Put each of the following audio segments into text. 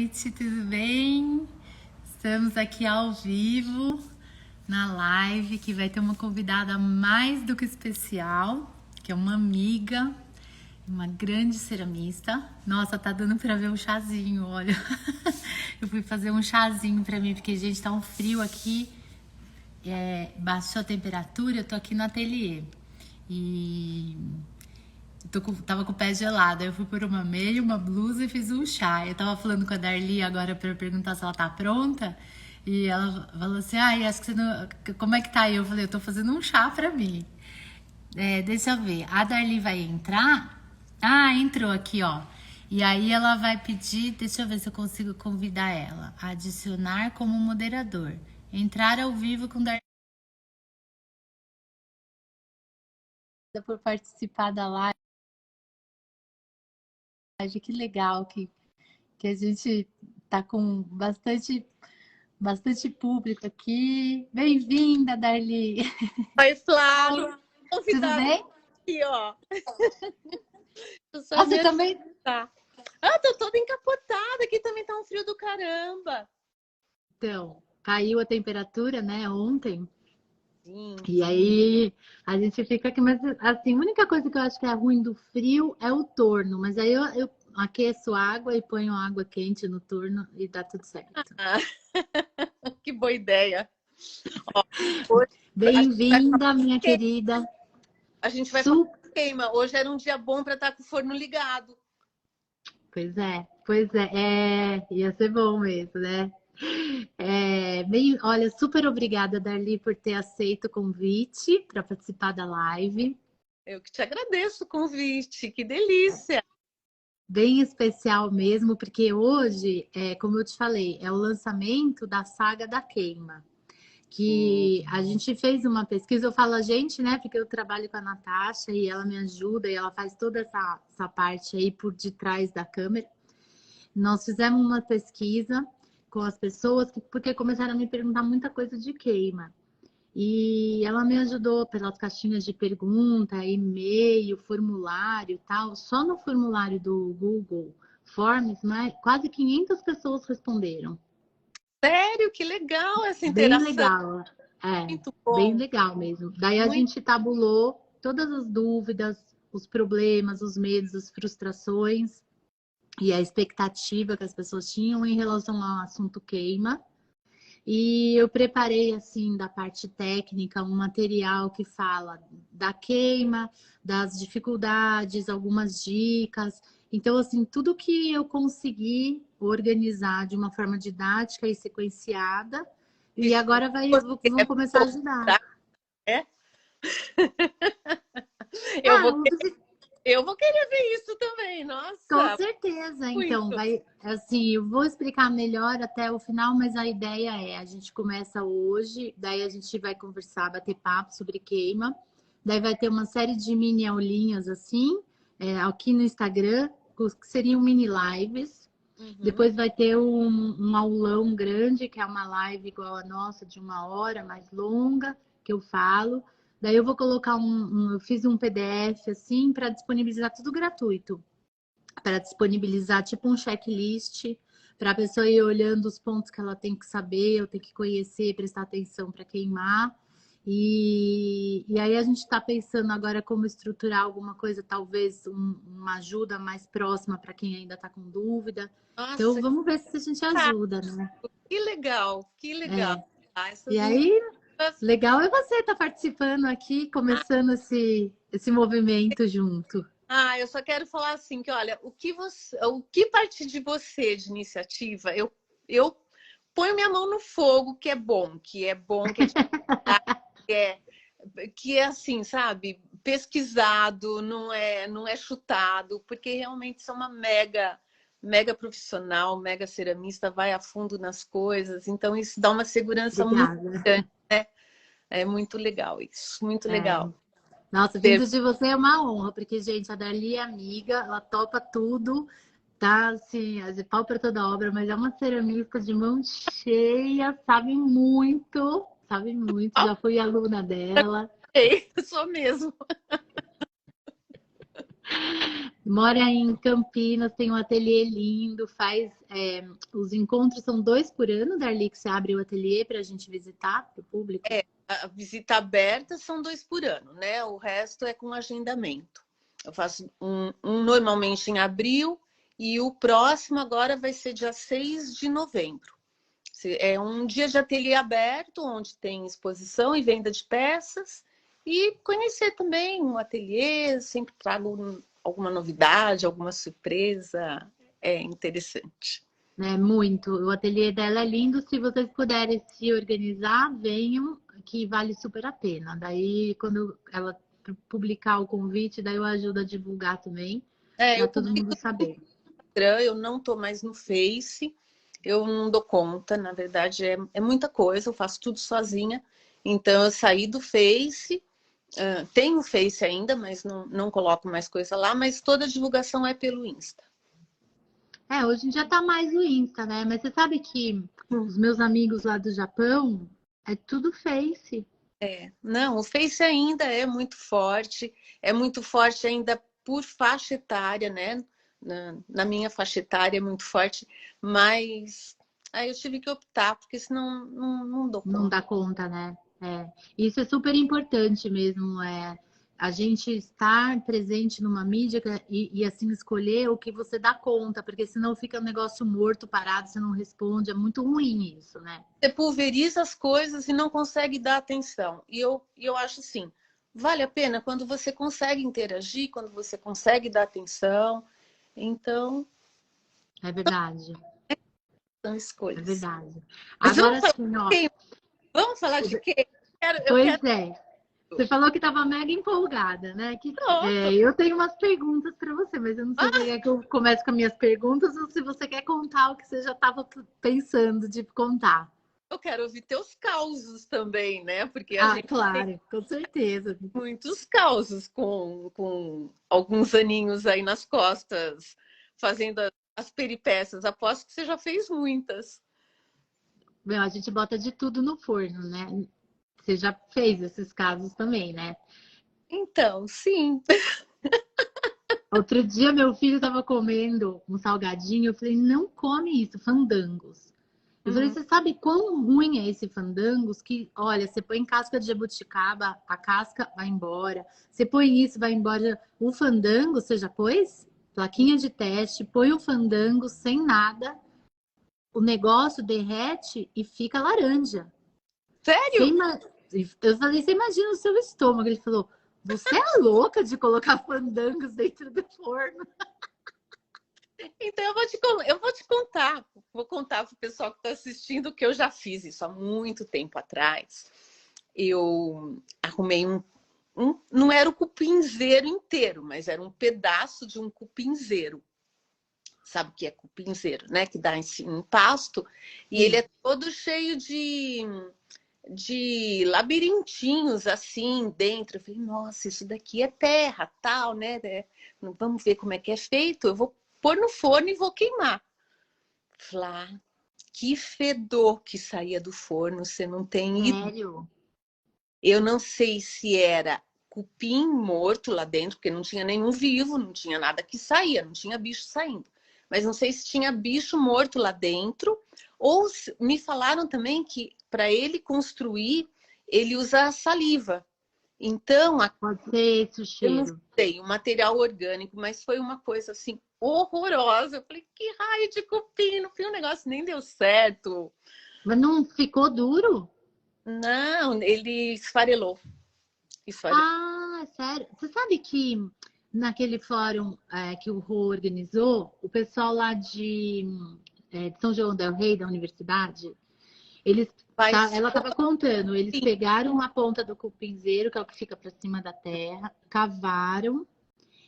noite, tudo bem? Estamos aqui ao vivo na live que vai ter uma convidada mais do que especial, que é uma amiga, uma grande ceramista. Nossa, tá dando pra ver um chazinho, olha. Eu fui fazer um chazinho pra mim, porque, gente, tá um frio aqui. Baixou a temperatura, eu tô aqui no ateliê. E tava com o pé gelado, aí eu fui por uma meia, uma blusa e fiz um chá. Eu tava falando com a Darli agora pra perguntar se ela tá pronta. E ela falou assim, acho que você não... Como é que tá aí? Eu falei, eu tô fazendo um chá pra mim. Deixa eu ver, a Darli vai entrar? Ah, entrou aqui, ó. E aí ela vai pedir, deixa eu ver se eu consigo convidar ela. Adicionar como moderador. Entrar ao vivo com Darli por participar da live. Que legal que a gente tá com bastante público aqui. Bem-vinda, Darli. Oi, Flávia. Tudo bem? Aqui, ó. Você também? Tá. Tô toda encapotada. Aqui também tá um frio do caramba. Então, caiu a temperatura, né, ontem. Sim. E aí a gente fica aqui, mas assim, a única coisa que eu acho que é ruim do frio é o torno. Mas aí eu aqueço água e ponho água quente no torno e dá tudo certo. Que boa ideia. Bem-vinda, minha querida. A gente vai fazer queima. Hoje era um dia bom para estar com o forno ligado. Pois é, ia ser bom mesmo, né? Olha, super obrigada, Darli, por ter aceito o convite para participar da live. Eu que te agradeço o convite, que delícia! Bem especial mesmo, porque hoje, como eu te falei, é o lançamento da Saga da Queima. Que a gente fez uma pesquisa, eu falo a gente, né? Porque eu trabalho com a Natasha e ela me ajuda e ela faz toda essa parte aí por detrás da câmera. Nós fizemos uma pesquisa com as pessoas, porque começaram a me perguntar muita coisa de queima. E ela me ajudou pelas caixinhas de pergunta, e-mail, formulário e tal. Só no formulário do Google Forms, quase 500 pessoas responderam. Sério? Que legal essa Bem interação. legal. Muito bom. Bem legal mesmo. Daí a gente tabulou todas as dúvidas, os problemas, os medos, as frustrações e a expectativa que as pessoas tinham em relação ao assunto queima. E eu preparei, assim, da parte técnica, um material que fala da queima, das dificuldades, algumas dicas. Então, assim, tudo que eu consegui organizar de uma forma didática e sequenciada. E agora vão começar a ajudar. É? Eu vou querer ver isso também, nossa. Com certeza, então, assim, eu vou explicar melhor até o final, mas a ideia a gente começa hoje, daí a gente vai conversar, bater papo sobre queima, daí vai ter uma série de mini aulinhas, assim, aqui no Instagram, que seriam mini lives, depois vai ter um aulão grande, que é uma live igual a nossa, de 1 hora, mais longa, que eu falo. Daí eu vou colocar eu fiz um PDF assim para disponibilizar tudo gratuito. Para disponibilizar tipo um checklist para a pessoa ir olhando os pontos que ela tem que saber, eu tenho que conhecer, prestar atenção para queimar. E aí a gente está pensando agora como estruturar alguma coisa, talvez uma ajuda mais próxima para quem ainda está com dúvida. Nossa, então vamos ver se a gente ajuda, né? Que legal, que legal. E aí, legal é você estar participando aqui, começando esse movimento junto. Eu só quero falar assim, que olha, o que partir de você de iniciativa, eu ponho minha mão no fogo, que é bom, que é assim, sabe, pesquisado, não é chutado, porque realmente sou uma mega profissional, mega ceramista, vai a fundo nas coisas, então isso dá uma segurança muito grande, né? É muito legal isso, muito legal. Nossa, vindo de você é uma honra, porque, gente, a Darli é amiga, ela topa tudo, tá, assim, de pau para toda obra, mas é uma ceramista de mão cheia, sabe muito, já fui aluna dela. Sou mesmo. Mora em Campinas, tem um ateliê lindo, faz. Os encontros são 2 por ano, Darli, que você abre o ateliê para a gente visitar para o público. A visita aberta são 2 por ano, né? O resto é com agendamento. Eu faço um normalmente em abril e o próximo agora vai ser dia 6 de novembro. É um dia de ateliê aberto, onde tem exposição e venda de peças. E conhecer também um ateliê, sempre trago alguma novidade, alguma surpresa. É interessante. Muito. O ateliê dela é lindo. Se vocês puderem se organizar, venham, que vale super a pena. Daí, quando ela publicar o convite, daí eu ajudo a divulgar também, para Eu todo publico mundo saber. no Instagram, eu não estou mais no Face, eu não dou conta, na verdade é muita coisa, eu faço tudo sozinha. Então eu saí do Face, tenho Face ainda, mas não coloco mais coisa lá, mas toda a divulgação é pelo Insta. Hoje em dia tá mais o Insta, né? Mas você sabe que os meus amigos lá do Japão é tudo Face. Não, o Face ainda é muito forte ainda por faixa etária, né? Na minha faixa etária é muito forte, mas aí eu tive que optar, porque senão não dou Não conta. dá conta, né? Isso é super importante mesmo, a gente estar presente numa mídia e assim escolher o que você dá conta, porque senão fica um negócio morto, parado, você não responde, é muito ruim isso, né? Você pulveriza as coisas e não consegue dar atenção. E eu acho assim, vale a pena quando você consegue interagir, quando você consegue dar atenção. Então, É verdade, são é escolhas. verdade. Mas Agora sim, ó. vamos falar de quem? Eu Pois quero. é. Você falou que estava mega empolgada, né? Nossa, Eu tenho umas perguntas para você, mas eu não sei se você quer que eu comece com as minhas perguntas ou se você quer contar o que você já estava pensando de contar. eu quero ouvir teus causos também, né? Porque a Ah, gente tem claro, com certeza. muitos causos com alguns aninhos aí nas costas, fazendo as peripécias. Aposto que você já fez muitas. Meu, a gente bota de tudo no forno, né? Você já fez esses casos também, né? Então, sim. Outro dia meu filho estava comendo um salgadinho, eu falei, não come isso, fandangos. Eu falei, Uhum. você sabe quão ruim é esse fandangos? Que, olha, você põe casca de jabuticaba, a casca vai embora. Você põe isso, vai embora. O fandango, você já pôs? Plaquinha de teste, põe o fandango sem nada, o negócio derrete e fica laranja. Você Sério? ima- Eu falei, você imagina o seu estômago. Ele falou, você é louca de colocar fandangos dentro do forno? Então eu vou te contar. Vou contar para o pessoal que está assistindo que eu já fiz isso há muito tempo atrás. Eu arrumei não era o cupinzeiro inteiro, mas era um pedaço de um cupinzeiro. Sabe o que é cupinzeiro, né? Que dá em pasto. E ele Sim. é todo cheio de labirintinhos assim dentro. Eu falei, nossa, isso daqui é terra, tal, né? Vamos ver como é que é feito. Eu vou pôr no forno e vou queimar. Flá, que fedor que saía do forno, você não tem ideia. Sério? Eu não sei se era cupim morto lá dentro, porque não tinha nenhum vivo, não tinha nada que saía, não tinha bicho saindo. Mas não sei se tinha bicho morto lá dentro, ou me falaram também que para ele construir, ele usa saliva. Então, Pode ser esse o eu não cheiro. sei, o material orgânico, mas foi uma coisa assim horrorosa. Eu falei, que raio de cupim, no fim o negócio nem deu certo. Mas não ficou duro? Não, ele esfarelou. Esfarelou. Ah, sério. Você sabe que naquele fórum que o Rô organizou, o pessoal lá de São João del Rei, da universidade, eles, Faz ela estava contando, eles pegaram a ponta do cupinzeiro, que é o que fica para cima da terra, cavaram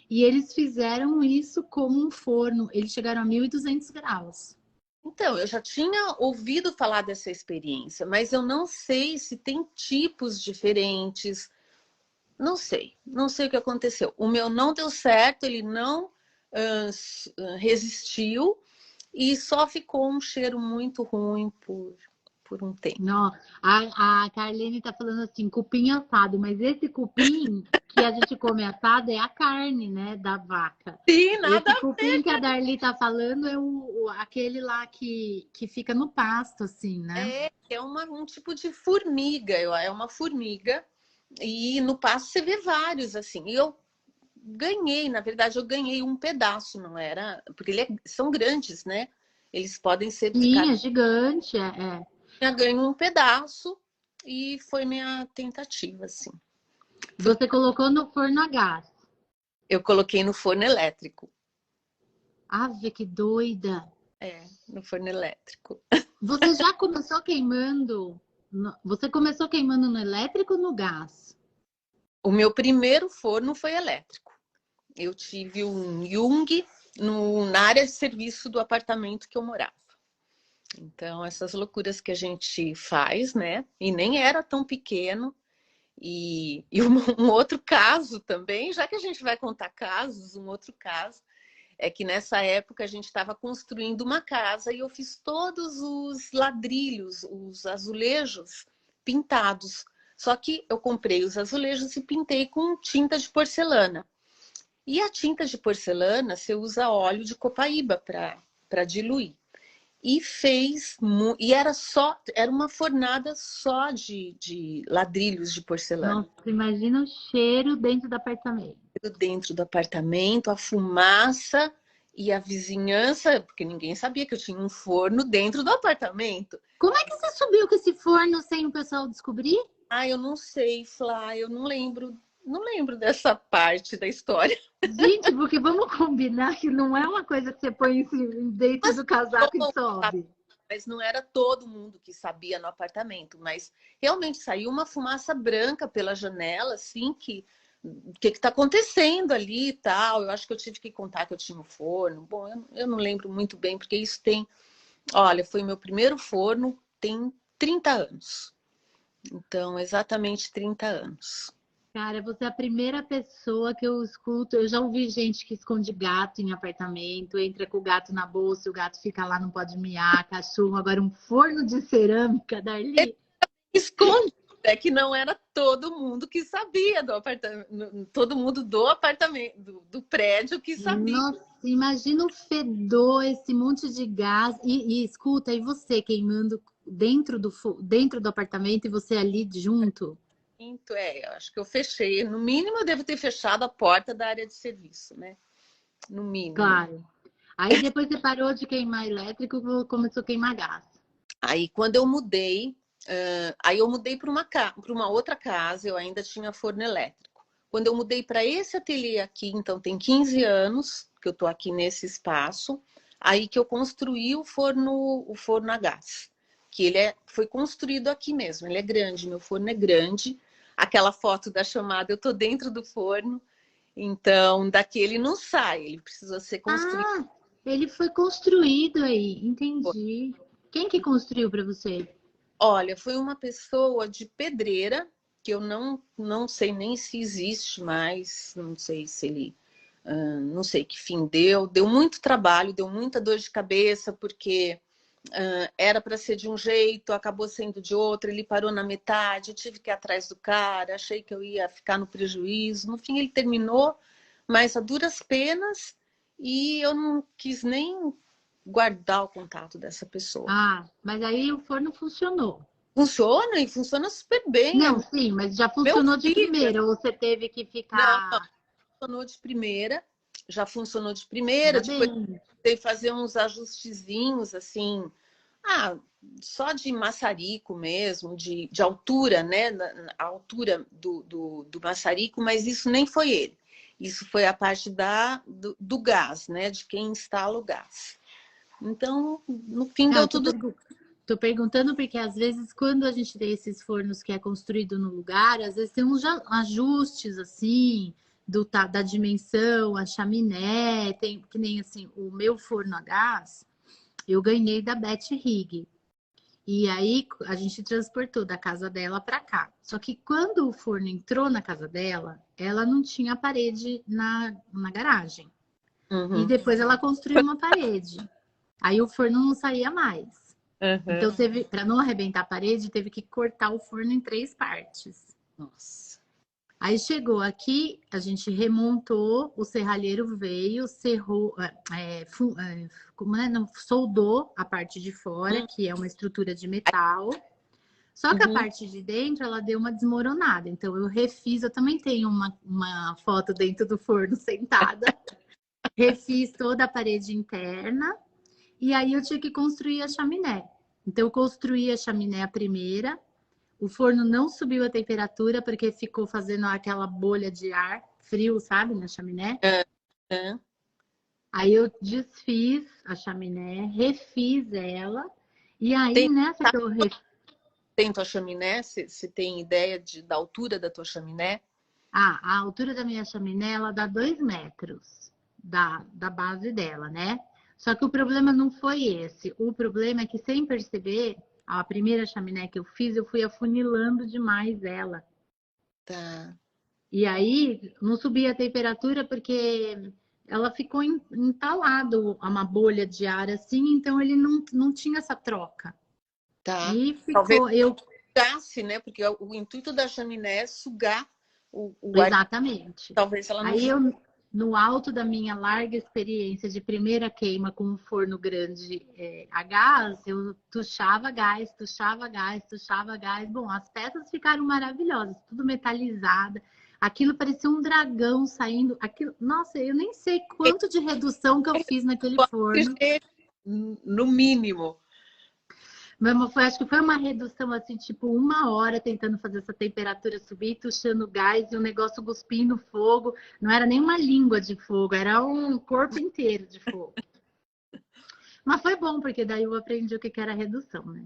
e eles fizeram isso como um forno. Eles chegaram a 1.200 graus. Então, eu já tinha ouvido falar dessa experiência, mas eu não sei se tem tipos diferentes. Não sei, não sei o que aconteceu. O meu não deu certo, ele não resistiu e só ficou um cheiro muito ruim por um tempo. Não, a Carlene tá falando assim, cupim assado, mas esse cupim que a gente come assado é a carne, né, da vaca. Sim, nada Esse cupim que a Darli tá falando é aquele lá que fica no pasto, assim, né? é um tipo de formiga, é uma formiga, e no pasto você vê vários, assim. E eu ganhei, na verdade, eu ganhei um pedaço, não era? Porque são grandes, né? Eles podem ser Sim, picados. é gigante, é. Eu ganhei um pedaço e foi minha tentativa, assim. Você colocou no forno a gás. Eu coloquei no forno elétrico. Ave, que doida! No forno elétrico. Você já começou queimando? Você começou queimando no elétrico ou no gás? O meu primeiro forno foi elétrico. Eu tive um Jung na área de serviço do apartamento que eu morava. Então, essas loucuras que a gente faz, né? E nem era tão pequeno. E um outro caso também, já que a gente vai contar casos, um outro caso é que nessa época a gente estava construindo uma casa e eu fiz todos os ladrilhos, os azulejos pintados. Só que eu comprei os azulejos e pintei com tinta de porcelana. E a tinta de porcelana, você usa óleo de copaíba para diluir. E era uma fornada só de ladrilhos de porcelana. Nossa, imagina o cheiro dentro do apartamento. Dentro do apartamento, a fumaça e a vizinhança, porque ninguém sabia que eu tinha um forno dentro do apartamento. Como é que você subiu com esse forno sem o pessoal descobrir? Eu não sei, Flá, eu não lembro dessa parte da história. Gente, porque vamos combinar que não é uma coisa que você põe dentro do casaco e sobe. Mas não era todo mundo que sabia no apartamento, mas realmente saiu uma fumaça branca pela janela, assim, que o que está acontecendo ali e tal. Eu acho que eu tive que contar que eu tinha um forno. Bom, eu não lembro muito bem, porque isso tem... Olha, foi meu primeiro forno, tem 30 anos. Então, exatamente 30 anos. Cara, você é a primeira pessoa que eu escuto. Eu já ouvi gente que esconde gato em apartamento, entra com o gato na bolsa, o gato fica lá, não pode miar, cachorro. Agora, um forno de cerâmica, Darli. Esconde, é que não era todo mundo que sabia do apartamento, todo mundo do apartamento, do prédio que sabia. Nossa, imagina o fedor, esse monte de gás. E escuta, e você queimando dentro do apartamento e você ali junto? Eu acho que eu fechei. No mínimo, eu devo ter fechado a porta da área de serviço, né? No mínimo. Claro. Aí depois você parou de queimar elétrico, começou a queimar gás. Aí, quando eu mudei, aí eu mudei para uma outra casa, eu ainda tinha forno elétrico. Quando eu mudei para esse ateliê aqui, então tem 15 anos que eu estou aqui nesse espaço, aí que eu construí o forno a gás, que foi construído aqui mesmo, ele é grande, meu forno é grande. Aquela foto da chamada, eu estou dentro do forno, então daqui ele não sai, ele precisa ser construído. Ah, ele foi construído aí, entendi. Quem que construiu para você? Olha, foi uma pessoa de Pedreira, que eu não sei nem se existe mais, não sei se ele, não sei que fim deu muito trabalho, deu muita dor de cabeça, porque era para ser de um jeito, acabou sendo de outro, ele parou na metade, eu tive que ir atrás do cara, achei que eu ia ficar no prejuízo, no fim ele terminou, mas a duras penas, e eu não quis nem guardar o contato dessa pessoa. Ah, mas aí o forno funcionou. Funciona e funciona super bem. Não, sim, mas já Meu funcionou de filho, primeira, ou você teve que não, ficar. funcionou de primeira, já funcionou de primeira, Ainda depois bem. teve que fazer uns ajustezinhos, assim, só de maçarico mesmo, de altura, né? A altura do maçarico, mas isso nem foi ele. Isso foi a parte do gás, né? De quem instala o gás. Então, no fim Não, deu tudo. tô perguntando porque às vezes quando a gente tem esses fornos que é construído no lugar, às vezes tem uns ajustes assim da dimensão, a chaminé, tem que nem assim, o meu forno a gás, eu ganhei da Beth Rig. E aí a gente transportou da casa dela para cá. Só que quando o forno entrou na casa dela, ela não tinha parede na garagem. E Uhum, depois ela construiu uma parede. Aí o forno não saía mais. uhum. Então para não arrebentar a parede, teve que cortar o forno em 3 partes. Nossa. Aí chegou aqui, a gente remontou, o serralheiro veio, serrou, como é? Não, soldou a parte de fora, Hum, que é uma estrutura de metal. Só que a uhum. parte de dentro, ela deu uma desmoronada. Então, eu refiz, eu também tenho uma foto dentro do forno sentada. Refiz toda a parede interna. E aí, eu tinha que construir a chaminé. Então, eu construí a chaminé a primeira. O forno não subiu a temperatura, porque ficou fazendo aquela bolha de ar frio, sabe, na chaminé. É, é. Aí, eu desfiz a chaminé, refiz ela. E aí, Tem, nessa tá, que eu refiz, tem tua chaminé? Você tem ideia da altura da tua chaminé? a altura da minha chaminé, ela dá 2 metros da base dela, né? Só que o problema não foi esse. O problema é que, sem perceber, a primeira chaminé que eu fiz, eu fui afunilando demais ela. Tá. E aí, não subia a temperatura porque ela ficou entalado uma bolha de ar assim, então ele não tinha essa troca. Tá. E Talvez ficou, eu, sugasse, né? Porque o intuito da chaminé é sugar o ar. exatamente. Talvez ela não. Aí eu, no alto da minha larga experiência de primeira queima com um forno grande a gás, eu tuchava gás, tuchava gás, tuchava gás. Bom, as peças ficaram maravilhosas, tudo metalizada. Aquilo parecia um dragão saindo. Aquilo, nossa, eu nem sei quanto de redução que eu fiz naquele forno. No mínimo. Mas foi, acho que foi uma redução assim, tipo 1 hora tentando fazer essa temperatura subir, tuchando gás e o negócio cuspindo fogo. Não era nem uma língua de fogo, era um corpo inteiro de fogo. Mas foi bom, porque daí eu aprendi o que era redução, né?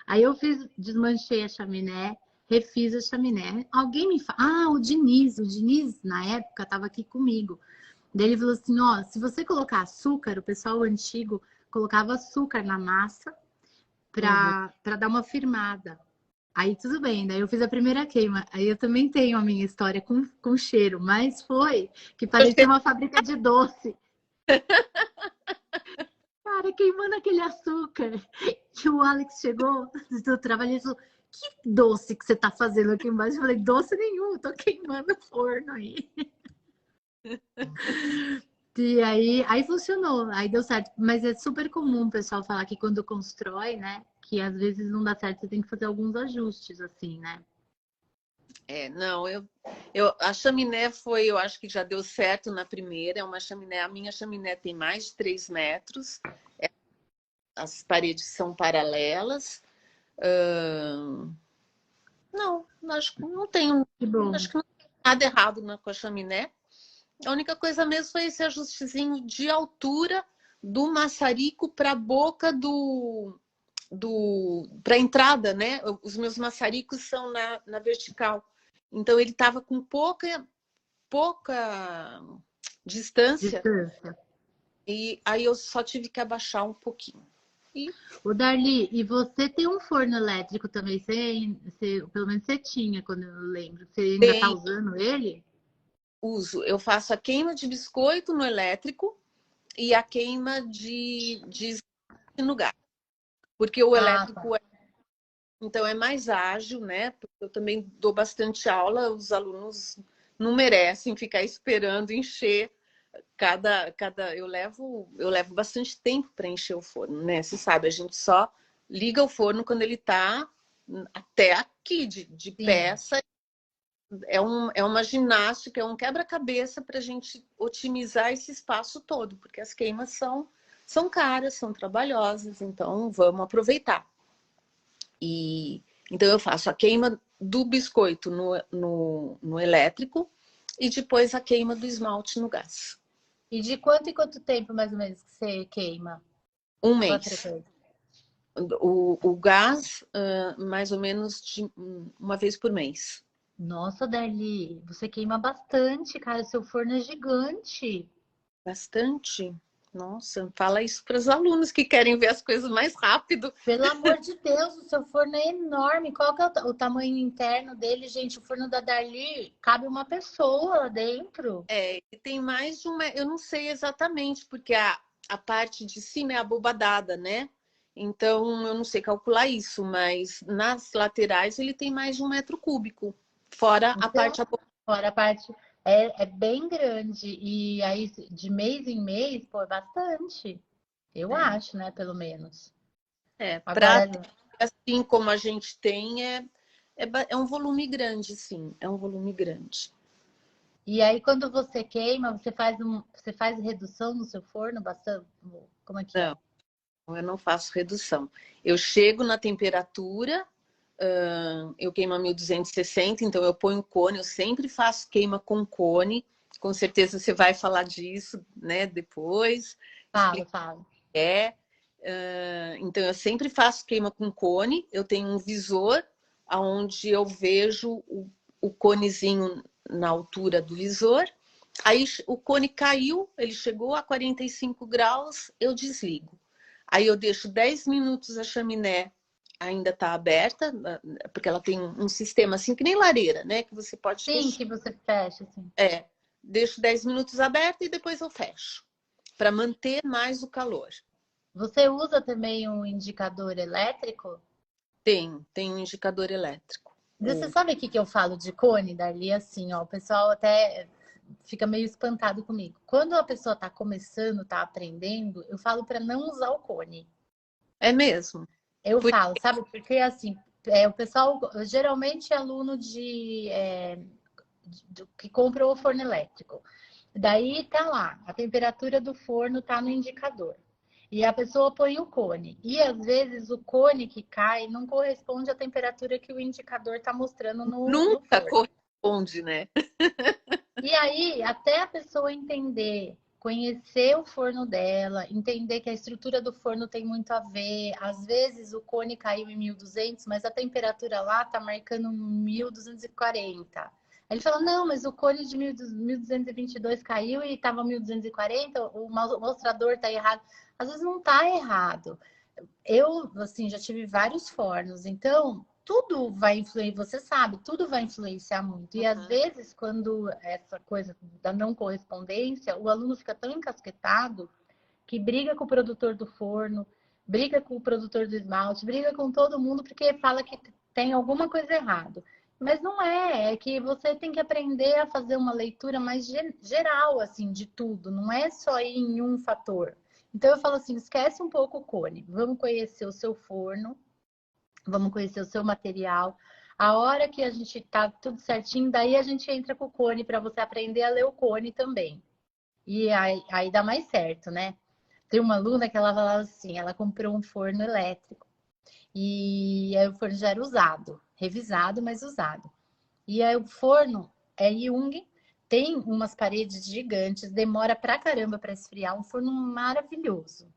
Aí eu fiz, desmanchei a chaminé, refiz a chaminé. Alguém me fala, o Diniz na época estava aqui comigo. Daí ele falou assim, ó, se você colocar açúcar, o pessoal antigo colocava açúcar na massa Uhum. para dar uma firmada. Aí tudo bem, daí eu fiz a primeira queima. Aí eu também tenho a minha história com cheiro, mas foi que parecia uma fábrica de doce. Cara, queimando aquele açúcar. E o Alex chegou do trabalho e falou: Que doce que você tá fazendo aqui embaixo? Eu falei: Doce nenhum, tô queimando o forno aí. E aí funcionou, aí deu certo. Mas é super comum o pessoal falar que quando constrói, né? Que às vezes não dá certo, você tem que fazer alguns ajustes, assim, né? Não, a chaminé foi, eu acho que já deu certo na primeira, é uma chaminé, a minha chaminé tem mais de 3 metros, as paredes são paralelas. Não, acho que não tem, Que bom. acho que não tem nada errado com a chaminé. A única coisa mesmo foi esse ajustezinho de altura do maçarico para a boca para a entrada, né? Os meus maçaricos são na vertical. Então ele estava com pouca distância Distância. e aí eu só tive que abaixar um pouquinho. E Ô, Darli, e você tem um forno elétrico também? Pelo menos você tinha, quando eu lembro. Você ainda tá bem, usando ele? eu faço a queima de biscoito no elétrico e a queima de no gás. Porque o Ah, tá. elétrico então é mais ágil, né? Porque eu também dou bastante aula, os alunos não merecem ficar esperando encher eu levo bastante tempo para encher o forno, né? Você sabe, a gente só liga o forno quando ele está até aqui de Sim. peça. É uma ginástica, é um quebra-cabeça para a gente otimizar esse espaço todo, porque as queimas são caras, são trabalhosas, então vamos aproveitar. E então eu faço a queima do biscoito no elétrico e depois a queima do esmalte no gás. E de quanto em quanto tempo, mais ou menos, que você queima? Um Qual a mês. frequência? O gás, mais ou menos de uma vez por mês. Nossa, Darli, você queima bastante, cara. Seu forno é gigante. Bastante. Nossa, fala isso para os alunos que querem ver as coisas mais rápido. Pelo amor de Deus, o seu forno é enorme. Qual que é o tamanho interno dele, gente? O forno da Darli cabe uma pessoa lá dentro. E tem mais de uma. Eu não sei exatamente, porque a parte de cima é abobadada, né? Então eu não sei calcular isso, mas nas laterais ele tem mais de 1 metro cúbico, fora a Então, parte abobadada. fora a parte é bem grande. E aí, de mês em mês, pô, é bastante. Eu É, acho, né? Pelo menos. para Agora, ter assim como a gente tem, é um volume grande, sim, é um volume grande. e aí quando você queima, você faz redução no seu forno bastante? Como é que Não, é? eu não faço redução. Eu chego na temperatura, eu queimo a 1260, então eu ponho cone, eu sempre faço queima com cone. Com certeza você vai falar disso, né, depois. Falo, Explicar falo. o que é. Então eu sempre faço queima com cone. Eu tenho um visor onde eu vejo o conezinho na altura do visor. Aí o cone caiu, ele chegou a 45 graus, eu desligo. Aí eu deixo 10 minutos a chaminé ainda está aberta, porque ela tem um sistema assim que nem lareira, né? Que você pode Sim, fechar. que você fecha, assim. Deixo 10 minutos aberta e depois eu fecho, para manter mais o calor. Você usa também um indicador elétrico? Tem um indicador elétrico. Você sabe o que eu falo de cone, Darli? Assim, ó, o pessoal até fica meio espantado comigo. Quando a pessoa está começando, está aprendendo, eu falo para não usar o cone. É mesmo. Eu Por... falo, sabe? Porque assim, o pessoal geralmente é aluno que compra o forno elétrico. Daí tá lá, a temperatura do forno tá no indicador. E a pessoa põe o cone. E às vezes o cone que cai não corresponde à temperatura que o indicador está mostrando no Nunca forno. corresponde, né? E aí, até a pessoa entender, conhecer o forno dela, entender que a estrutura do forno tem muito a ver. Às vezes o cone caiu em 1200, mas a temperatura lá tá marcando 1240. Aí ele fala: não, mas o cone de 1222 caiu e estava 1240, o mostrador tá errado. Às vezes não tá errado. Eu, assim, já tive vários fornos, então tudo vai influir, você sabe, tudo vai influenciar muito. E às Uhum. vezes, quando essa coisa da não correspondência, o aluno fica tão encasquetado que briga com o produtor do forno, briga com o produtor do esmalte, briga com todo mundo porque fala que tem alguma coisa errada. Mas não é, é que você tem que aprender a fazer uma leitura mais geral, assim, de tudo, não é só ir em um fator. Então eu falo assim, esquece um pouco o cone, vamos conhecer o seu forno, vamos conhecer o seu material. A hora que a gente tá tudo certinho, daí a gente entra com o cone para você aprender a ler o cone também. E aí dá mais certo, né? Tem uma aluna que ela falava assim, ela comprou um forno elétrico e aí o forno já era usado, revisado, mas usado. E aí o forno é Jung, tem umas paredes gigantes, demora pra caramba para esfriar, um forno maravilhoso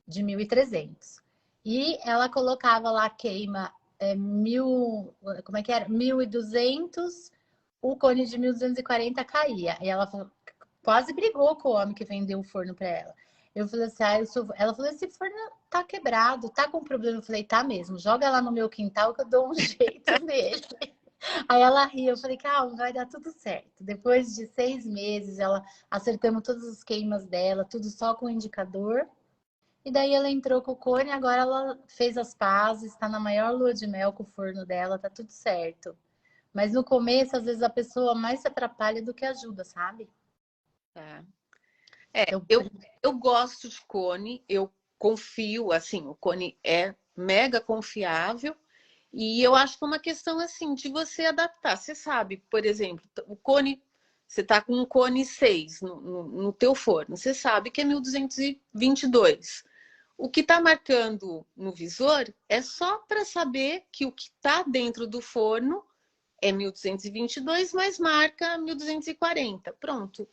de 1.300. E ela colocava lá queima mil, como é que era? 1.200, o cone de 1.240 caía. E ela quase brigou com o homem que vendeu o forno para ela. Eu falei assim, ela falou, esse forno tá quebrado, tá com problema. Eu falei, tá mesmo, joga lá no meu quintal que eu dou um jeito nele. Aí ela ria, eu falei, calma, vai dar tudo certo. Depois de 6 meses, ela acertamos todas as queimas dela, tudo só com o indicador. E daí ela entrou com o cone, agora ela fez as pazes, está na maior lua de mel com o forno dela, tá tudo certo. Mas no começo, às vezes, a pessoa mais se atrapalha do que ajuda, sabe? Tá. Então, Eu gosto de cone, eu confio, assim, o cone é mega confiável e eu acho que é uma questão, assim, de você adaptar. Você sabe, por exemplo, o cone, você está com um cone 6 no teu forno, você sabe que é 1222. O que está marcando no visor é só para saber que o que está dentro do forno é 1222, mas marca 1240. Pronto,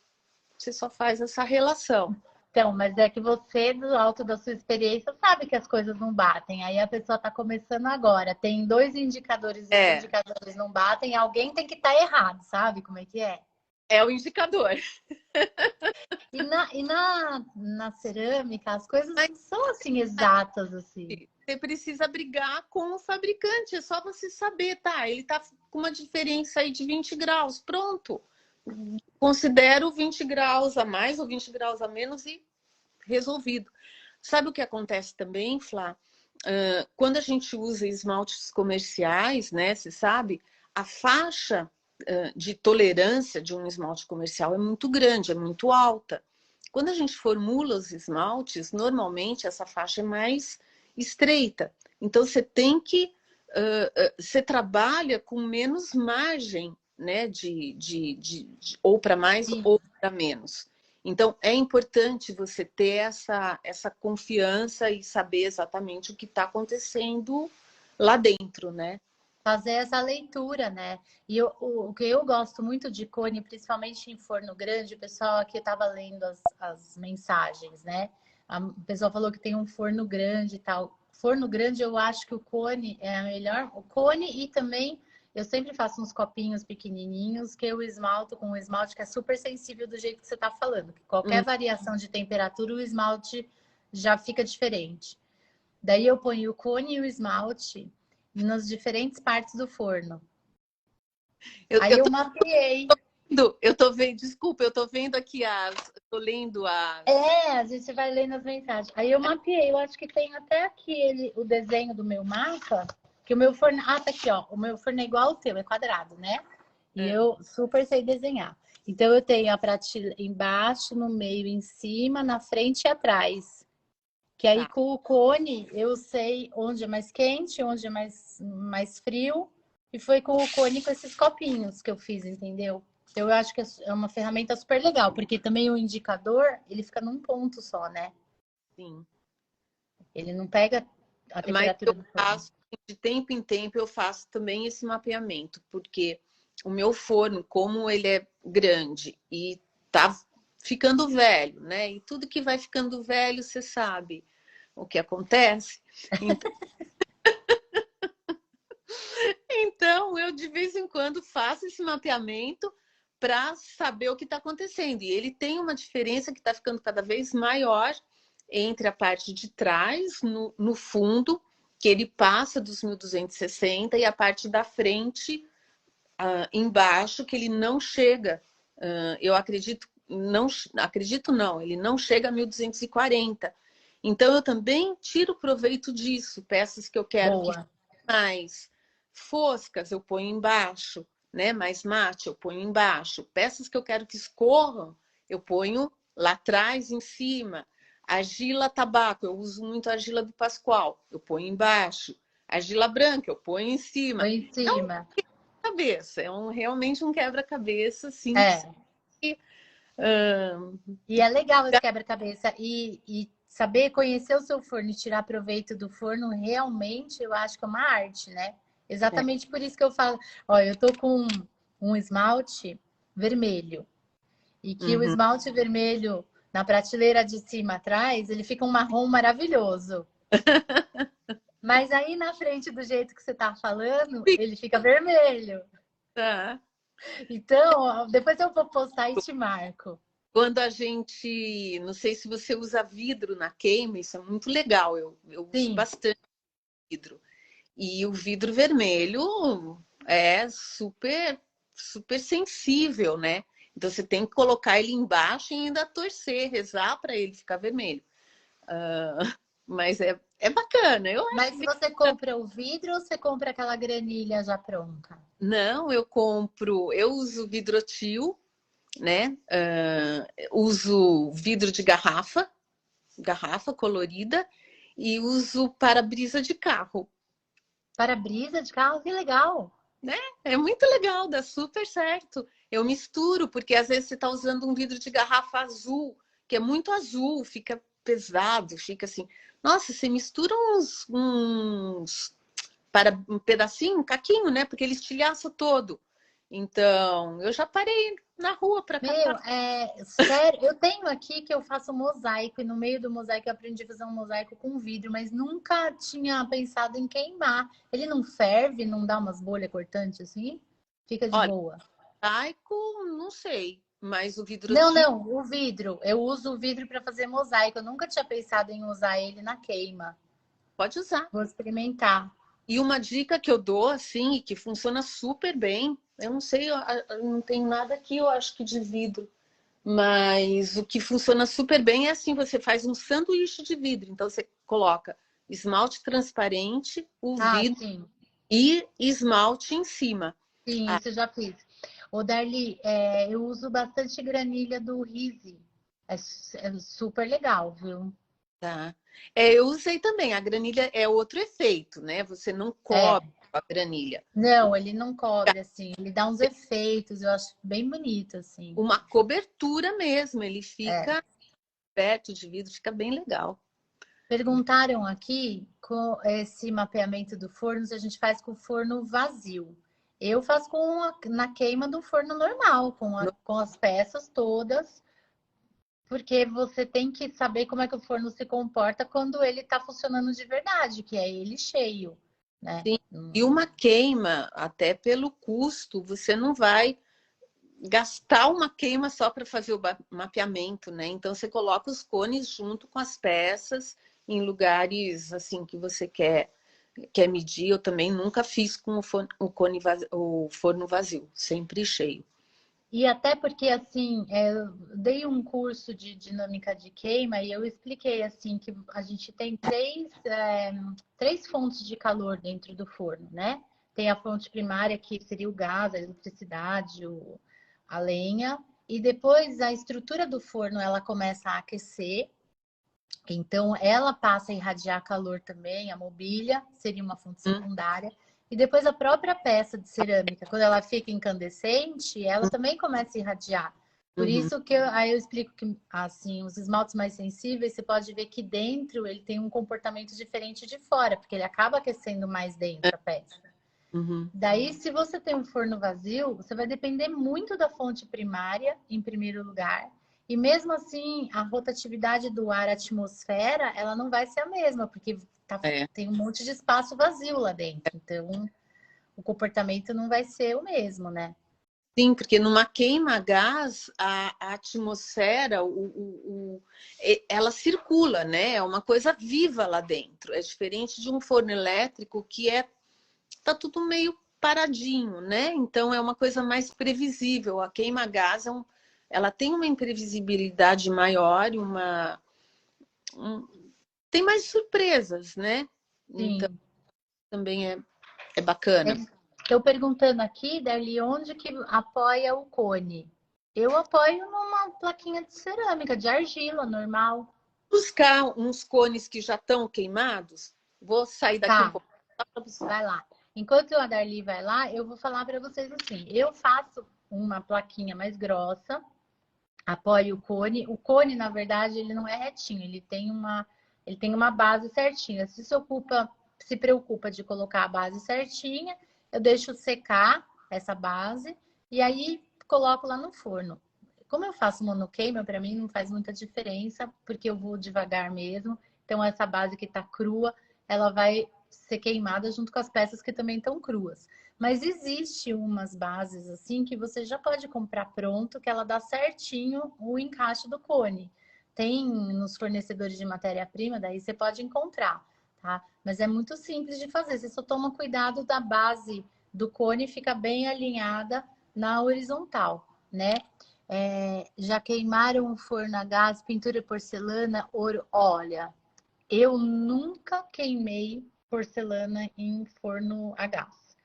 você só faz essa relação. então, mas é que você, do alto da sua experiência, sabe que as coisas não batem. Aí a pessoa está começando agora, tem dois indicadores e os É, indicadores não batem, alguém tem que estar errado, sabe como é que é? é o indicador. Na cerâmica, as coisas Mas não são assim exatas assim. você precisa brigar com o fabricante, é só você saber, tá? Ele tá com uma diferença aí de 20 graus, pronto. Considero 20 graus a mais ou 20 graus a menos e resolvido. Sabe o que acontece também, Flá? Quando a gente usa esmaltes comerciais, né? Você sabe, a faixa de tolerância de um esmalte comercial é muito grande, é muito alta. Quando a gente formula os esmaltes, normalmente essa faixa é mais estreita. Então, você tem que... você trabalha com menos margem, né, ou para mais Sim. ou para menos. Então, é importante você ter essa confiança e saber exatamente o que está acontecendo lá dentro, né? Fazer essa leitura, né? E o que eu gosto muito de cone, principalmente em forno grande, o pessoal aqui estava lendo as mensagens, né? A pessoa falou que tem um forno grande e tal. Forno grande, eu acho que o cone é a melhor. O cone e também eu sempre faço uns copinhos pequenininhos que eu esmalto com um esmalte que é super sensível do jeito que você está falando. Que qualquer variação de temperatura, o esmalte já fica diferente. Daí eu ponho o cone e o esmalte nas diferentes partes do forno. Aí eu mapeei. Eu tô vendo, desculpa, eu tô vendo aqui tô lendo as... A gente vai lendo as mensagens. Aí eu mapeei, eu acho que tem até aqui o desenho do meu mapa, que o meu forno... Ah, tá aqui, ó. O meu forno é igual ao teu, é quadrado, né? E eu super sei desenhar. Então eu tenho a prateleira embaixo, no meio, em cima, na frente e atrás. Que aí com o cone eu sei onde é mais quente, onde é mais frio. E foi com o cone com esses copinhos que eu fiz, entendeu? Então, eu acho que é uma ferramenta super legal, porque também o indicador, ele fica num ponto só, né? Sim. Ele não pega a Mas temperatura do forno. de tempo em tempo, eu faço também esse mapeamento, porque o meu forno, como ele é grande e tá ficando velho, né? E tudo que vai ficando velho, você sabe o que acontece. Então, então eu de vez em quando faço esse mapeamento para saber o que está acontecendo. E ele tem uma diferença que está ficando cada vez maior entre a parte de trás, no fundo, que ele passa dos 1260, e a parte da frente, embaixo, que ele não chega. Eu acredito não, ele não chega a 1240. Então, eu também tiro proveito disso. Peças que eu quero que mais foscas, eu ponho embaixo, né? Mais mate, eu ponho embaixo. Peças que eu quero que escorram, eu ponho lá atrás, em cima. Argila tabaco, eu uso muito a argila do Pascoal, eu ponho embaixo. Argila branca, eu ponho em cima. Põe em cima. Cabeça, realmente um quebra-cabeça, assim. E é legal esse quebra-cabeça. E saber conhecer o seu forno e tirar proveito do forno, realmente, eu acho que é uma arte, né? Exatamente por isso que eu falo. Ó, eu tô com um esmalte vermelho. E que o esmalte vermelho, na prateleira de cima atrás, ele fica um marrom maravilhoso. Mas aí na frente, do jeito que você tá falando, ele fica vermelho. Tá. Então, depois eu vou postar e te marco. Quando a gente... Não sei se você usa vidro na queima, isso é muito legal. Eu uso bastante vidro. E o vidro vermelho é super, super sensível, né? Então, você tem que colocar ele embaixo e ainda torcer, rezar para ele ficar vermelho. Mas é bacana. Mas se você compra o vidro ou você compra aquela granilha já pronta? Não, eu uso vidrotil, né? Uso vidro de garrafa colorida, e uso para-brisa de carro. Para-brisa de carro? Que legal! Né? É muito legal, dá super certo. Eu misturo, porque às vezes você está usando um vidro de garrafa azul, que é muito azul, fica pesado, fica assim. Nossa, você mistura para um pedacinho, um caquinho, né? Porque ele estilhaça todo. Então, eu já parei na rua para catar. Sério, eu tenho aqui que eu faço mosaico, e no meio do mosaico eu aprendi a fazer um mosaico com vidro, mas nunca tinha pensado em queimar. Ele não ferve, não dá umas bolhas cortantes assim? Fica de boa. Mosaico, não sei, mas o vidro... Não, o vidro. Eu uso o vidro para fazer mosaico. Eu nunca tinha pensado em usar ele na queima. Pode usar. Vou experimentar. E uma dica que eu dou, assim, que funciona super bem, eu não sei, eu não tenho nada aqui, eu acho que de vidro, mas o que funciona super bem é assim, você faz um sanduíche de vidro, então você coloca esmalte transparente, o vidro Sim. e esmalte em cima. Sim, isso eu já fiz. Ô, Darli, eu uso bastante granilha do Rise. É super legal, viu? Tá. Eu usei também. A granilha é outro efeito, né? Você não É. cobre a granilha. Não, ele não cobre, assim. Ele dá uns efeitos, eu acho bem bonito, assim. Uma cobertura mesmo, ele É. fica perto de vidro, fica bem legal. Perguntaram aqui, com esse mapeamento do forno, se a gente faz com o forno vazio. Eu faço na queima do forno normal, com as peças todas, porque você tem que saber como é que o forno se comporta quando ele está funcionando de verdade, que é ele cheio, né? Sim. E uma queima, até pelo custo, você não vai gastar uma queima só para fazer o mapeamento, né? Então você coloca os cones junto com as peças em lugares assim que você quer medir. Eu também nunca fiz com o forno vazio, sempre cheio. E até porque, assim, eu dei um curso de dinâmica de queima e eu expliquei, assim, que a gente tem três fontes de calor dentro do forno, né? Tem a fonte primária, que seria o gás, a eletricidade, a lenha. E depois a estrutura do forno, ela começa a aquecer. Então, ela passa a irradiar calor também, a mobília seria uma fonte secundária. E depois a própria peça de cerâmica, quando ela fica incandescente, ela também começa a irradiar. Por Uhum. isso que aí eu explico que, assim, os esmaltes mais sensíveis, você pode ver que dentro ele tem um comportamento diferente de fora, porque ele acaba aquecendo mais dentro a peça. Uhum. Daí, se você tem um forno vazio, você vai depender muito da fonte primária, em primeiro lugar. E mesmo assim, a rotatividade do ar, a atmosfera, ela não vai ser a mesma, porque É. tem um monte de espaço vazio lá dentro. Então, o comportamento não vai ser o mesmo, né? Sim, porque numa queima a gás, a atmosfera, ela circula, né? É uma coisa viva lá dentro. É diferente de um forno elétrico que tá tudo meio paradinho, né? Então é uma coisa mais previsível. A queima a gás ela tem uma imprevisibilidade maior, um- tem mais surpresas, né? Então Sim. também é bacana. Estou perguntando aqui, Darli, onde que apoia o cone? Eu apoio numa plaquinha de cerâmica, de argila, normal. Buscar uns cones que já estão queimados. Vou sair daqui um Tá. pouco só para buscar. Vai lá. Enquanto a Darli vai lá, eu vou falar para vocês assim. Eu faço uma plaquinha mais grossa, apoio o cone. O cone, na verdade, ele não é retinho, ele tem uma base certinha. Se preocupa de colocar a base certinha, eu deixo secar essa base e aí coloco lá no forno. Como eu faço monoqueima, para mim não faz muita diferença, porque eu vou devagar mesmo. Então, essa base que está crua, ela vai ser queimada junto com as peças que também estão cruas. Mas existe umas bases assim que você já pode comprar pronto, que ela dá certinho o encaixe do cone. Tem nos fornecedores de matéria-prima, daí você pode encontrar, tá? Mas é muito simples de fazer. Você só toma cuidado da base do cone ficar bem alinhada na horizontal, né? Já queimaram o forno a gás, pintura porcelana, ouro. Olha, eu nunca queimei porcelana em forno a gás.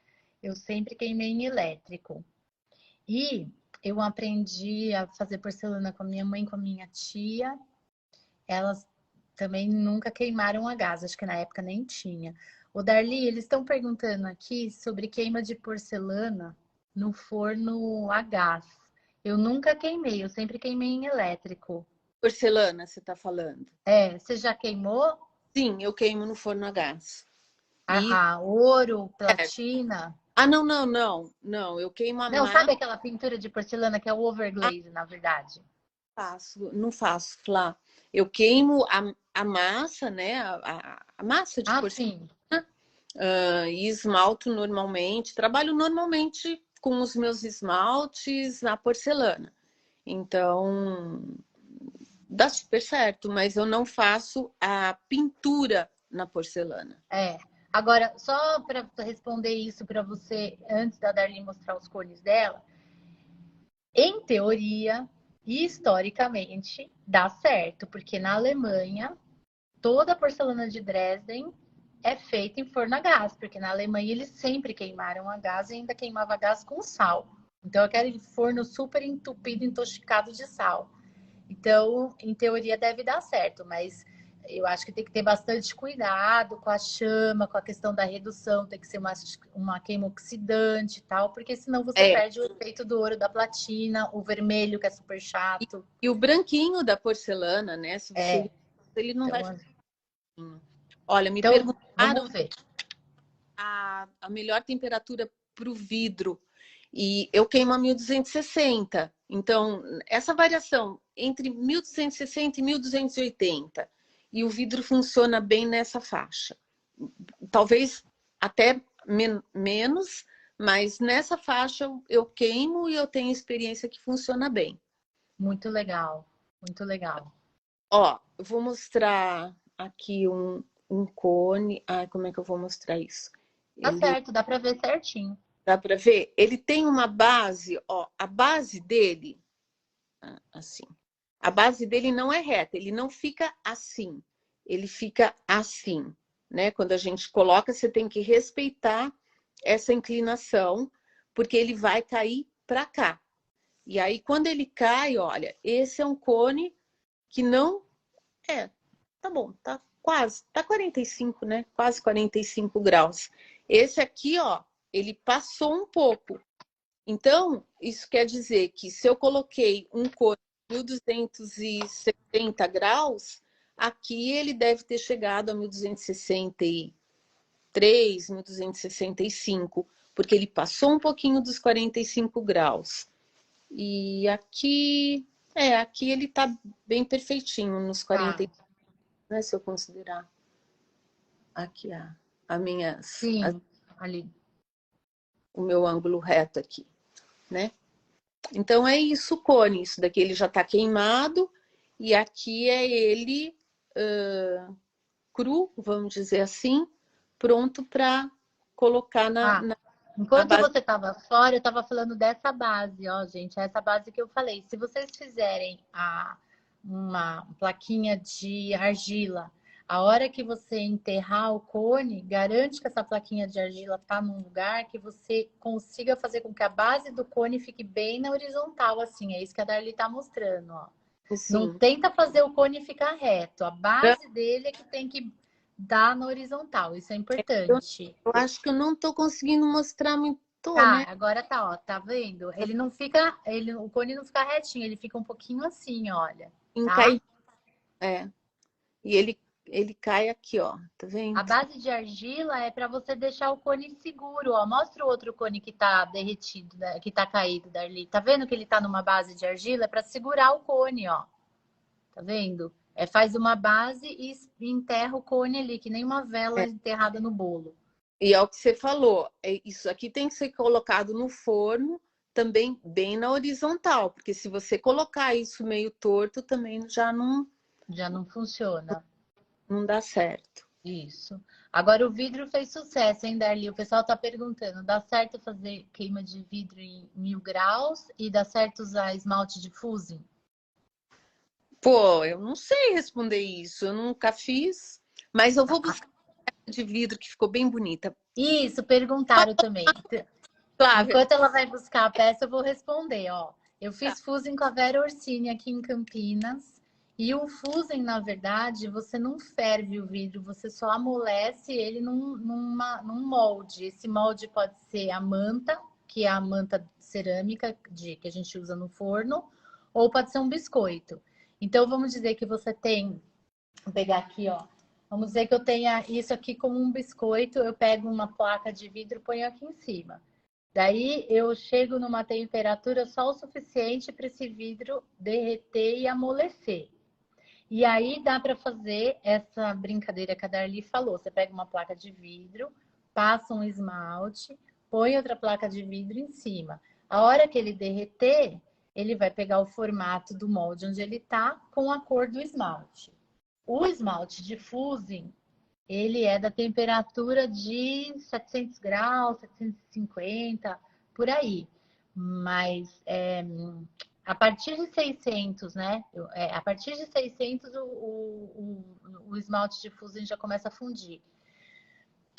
Eu sempre queimei em elétrico. E eu aprendi a fazer porcelana com a minha mãe, com a minha tia. Elas também nunca queimaram a gás, acho que na época nem tinha. O Darli, eles estão perguntando aqui sobre queima de porcelana no forno a gás. Eu nunca queimei, eu sempre queimei em elétrico. Porcelana, você está falando? Você já queimou Sim, eu queimo no forno a gás. E a ouro, platina? não, não, não, não. Eu queimo a Não, massa, sabe aquela pintura de porcelana que é o overglaze, na verdade? não faço, Flá. Eu queimo a massa, né? A massa de Ah, porcelana sim. e esmalto normalmente. Trabalho normalmente com os meus esmaltes na porcelana. Então, dá super certo, mas eu não faço a pintura na porcelana. Agora, só para responder isso para você, antes da Darlene mostrar os cones dela, em teoria e historicamente dá certo, porque na Alemanha toda a porcelana de Dresden é feita em forno a gás, porque na Alemanha eles sempre queimaram a gás e ainda queimava gás com sal. Então, eu quero forno super entupido, intoxicado de sal. Então, em teoria, deve dar certo, mas eu acho que tem que ter bastante cuidado com a chama, com a questão da redução, tem que ser uma queima oxidante e tal, porque senão você É, perde o efeito do ouro da platina, o vermelho, que é super e, chato. e o branquinho da porcelana, né? Se você É, ele não vai então, ficar branquinho. Olha, me então perguntaram vamos ver. a melhor temperatura para o vidro. E eu queimo a 1260. Então, essa variação entre 1260 e 1280. E o vidro funciona bem nessa faixa. Talvez até menos, mas nessa faixa eu queimo e eu tenho experiência que funciona bem. Muito legal, muito legal. Ó, eu vou mostrar aqui um cone. Ai, como é que eu vou mostrar isso? Tá Ele certo, dá para ver certinho. dá para ver? Ele tem uma base, ó, a base dele, assim. A base dele não é reta, ele não fica assim. Ele fica assim, né? Quando a gente coloca, você tem que respeitar essa inclinação, porque ele vai cair para cá. E aí, quando ele cai, olha, esse é um cone que não é, tá bom, tá quase, tá 45, né? Quase 45 graus. Esse aqui, ó, ele passou um pouco. Então, isso quer dizer que se eu coloquei um cone 1260 graus, aqui ele deve ter chegado a 1263, 1265, porque ele passou um pouquinho dos 45 graus. E aqui ele tá bem perfeitinho nos 45, Tá. né, se eu considerar aqui Sim, ali. o meu ângulo reto aqui, né? Então é isso, o cone. Isso daqui ele já está queimado e aqui é ele cru, vamos dizer assim, pronto para colocar Ah, na enquanto base. você estava fora, eu estava falando dessa base, ó, gente. Essa base que eu falei. Se vocês fizerem uma plaquinha de argila, a hora que você enterrar o cone, garante que essa plaquinha de argila tá num lugar que você consiga fazer com que a base do cone fique bem na horizontal, assim. É isso que a Darly tá mostrando, ó. Não Assim. tenta fazer o cone ficar reto. A base dele é que tem que dar na horizontal. Isso é Eu, importante. eu acho que eu não estou conseguindo mostrar muito, Tá, né? agora tá, ó, tá vendo? Ele não fica, o cone não fica retinho, ele fica um pouquinho assim, olha, Em tá? cair, é. E ele cai aqui, ó. Tá A vendo? base de argila é para você deixar o cone seguro, ó. Mostra o outro cone que tá derretido, né, que tá caído dali. Tá vendo que ele tá numa base de argila? É para segurar o cone, ó. Tá vendo? É, faz uma base e enterra o cone ali, que nem uma vela É. enterrada no bolo. E é o que você falou. Isso aqui tem que ser colocado no forno também bem na horizontal, porque se você colocar isso meio torto, também já Já não funciona. não dá certo. Isso. Agora o vidro fez sucesso, hein, Darli? O pessoal tá perguntando, dá certo fazer queima de vidro em 1000 graus e dá certo usar esmalte de fusing? Pô, eu não sei responder isso, eu nunca fiz, mas eu vou buscar uma de vidro que ficou bem bonita. Isso, perguntaram também. Flávia, Enquanto ela vai buscar a peça, eu vou responder, ó. Eu tá. fiz fusing com a Vera Orsini aqui em Campinas. E o fusing, na verdade, você não ferve o vidro, você só amolece ele num molde. Esse molde pode ser a manta, que é a manta cerâmica que a gente usa no forno, ou pode ser um biscoito. Então, vamos dizer que você tem. Vou pegar aqui, ó. Vamos dizer que eu tenha isso aqui como um biscoito, eu pego uma placa de vidro e ponho aqui em cima. Daí eu chego numa temperatura só o suficiente para esse vidro derreter e amolecer. E aí dá para fazer essa brincadeira que a Darly falou. Você pega uma placa de vidro, passa um esmalte, põe outra placa de vidro em cima. A hora que ele derreter, ele vai pegar o formato do molde onde ele está com a cor do esmalte. O esmalte de fusing, ele é da temperatura de 700 graus, 750, por aí. Mas a partir de 600, né? A partir de 600 o esmalte de fusing já começa a fundir.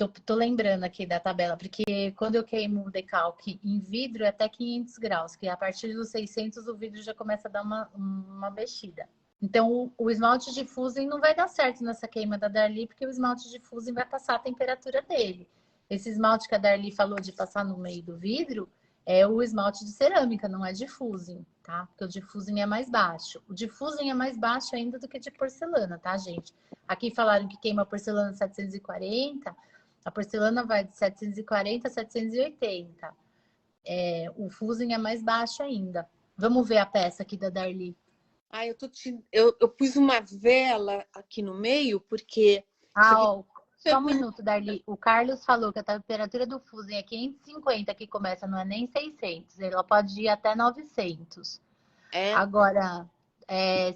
Tô lembrando aqui da tabela, porque quando eu queimo o decalque em vidro é até 500 graus, que a partir dos 600 o vidro já começa a dar uma mexida. Então, o esmalte de fusing não vai dar certo nessa queima da Darli, porque o esmalte de fusing vai passar a temperatura dele. Esse esmalte que a Darli falou de passar no meio do vidro é o esmalte de cerâmica, não é de fusing, tá? Porque o de fusing é mais baixo. O de fusing é mais baixo ainda do que de porcelana, tá, gente? Aqui falaram que queima a porcelana 740, a porcelana vai de 740 a 780. O fusing é mais baixo ainda. Vamos ver a peça aqui da Darli. Ah, eu pus uma vela aqui no meio, porque... Ó, só um minuto, Darli. O Carlos falou que a temperatura do fusing é 550 que começa, não é nem 600. Ela pode ir até 900. Agora,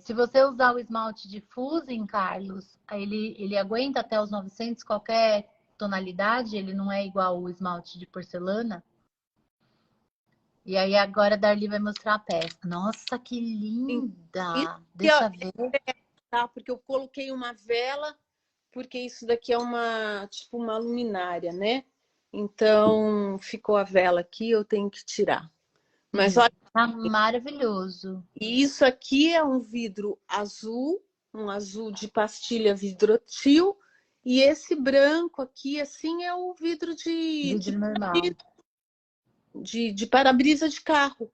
se você usar o esmalte de fusing, Carlos, ele aguenta até os 900 qualquer tonalidade, ele não é igual o esmalte de porcelana. E aí agora a Darli vai mostrar a peça. Nossa, que linda! Deixa eu ver. Tá, porque eu coloquei uma vela, porque isso daqui é tipo uma luminária, né? Então ficou a vela aqui, eu tenho que tirar. Mas olha, tá maravilhoso. E isso aqui é um vidro azul, um azul de pastilha vidrotil, e esse branco aqui, assim, é o vidro normal. De para-brisa de carro.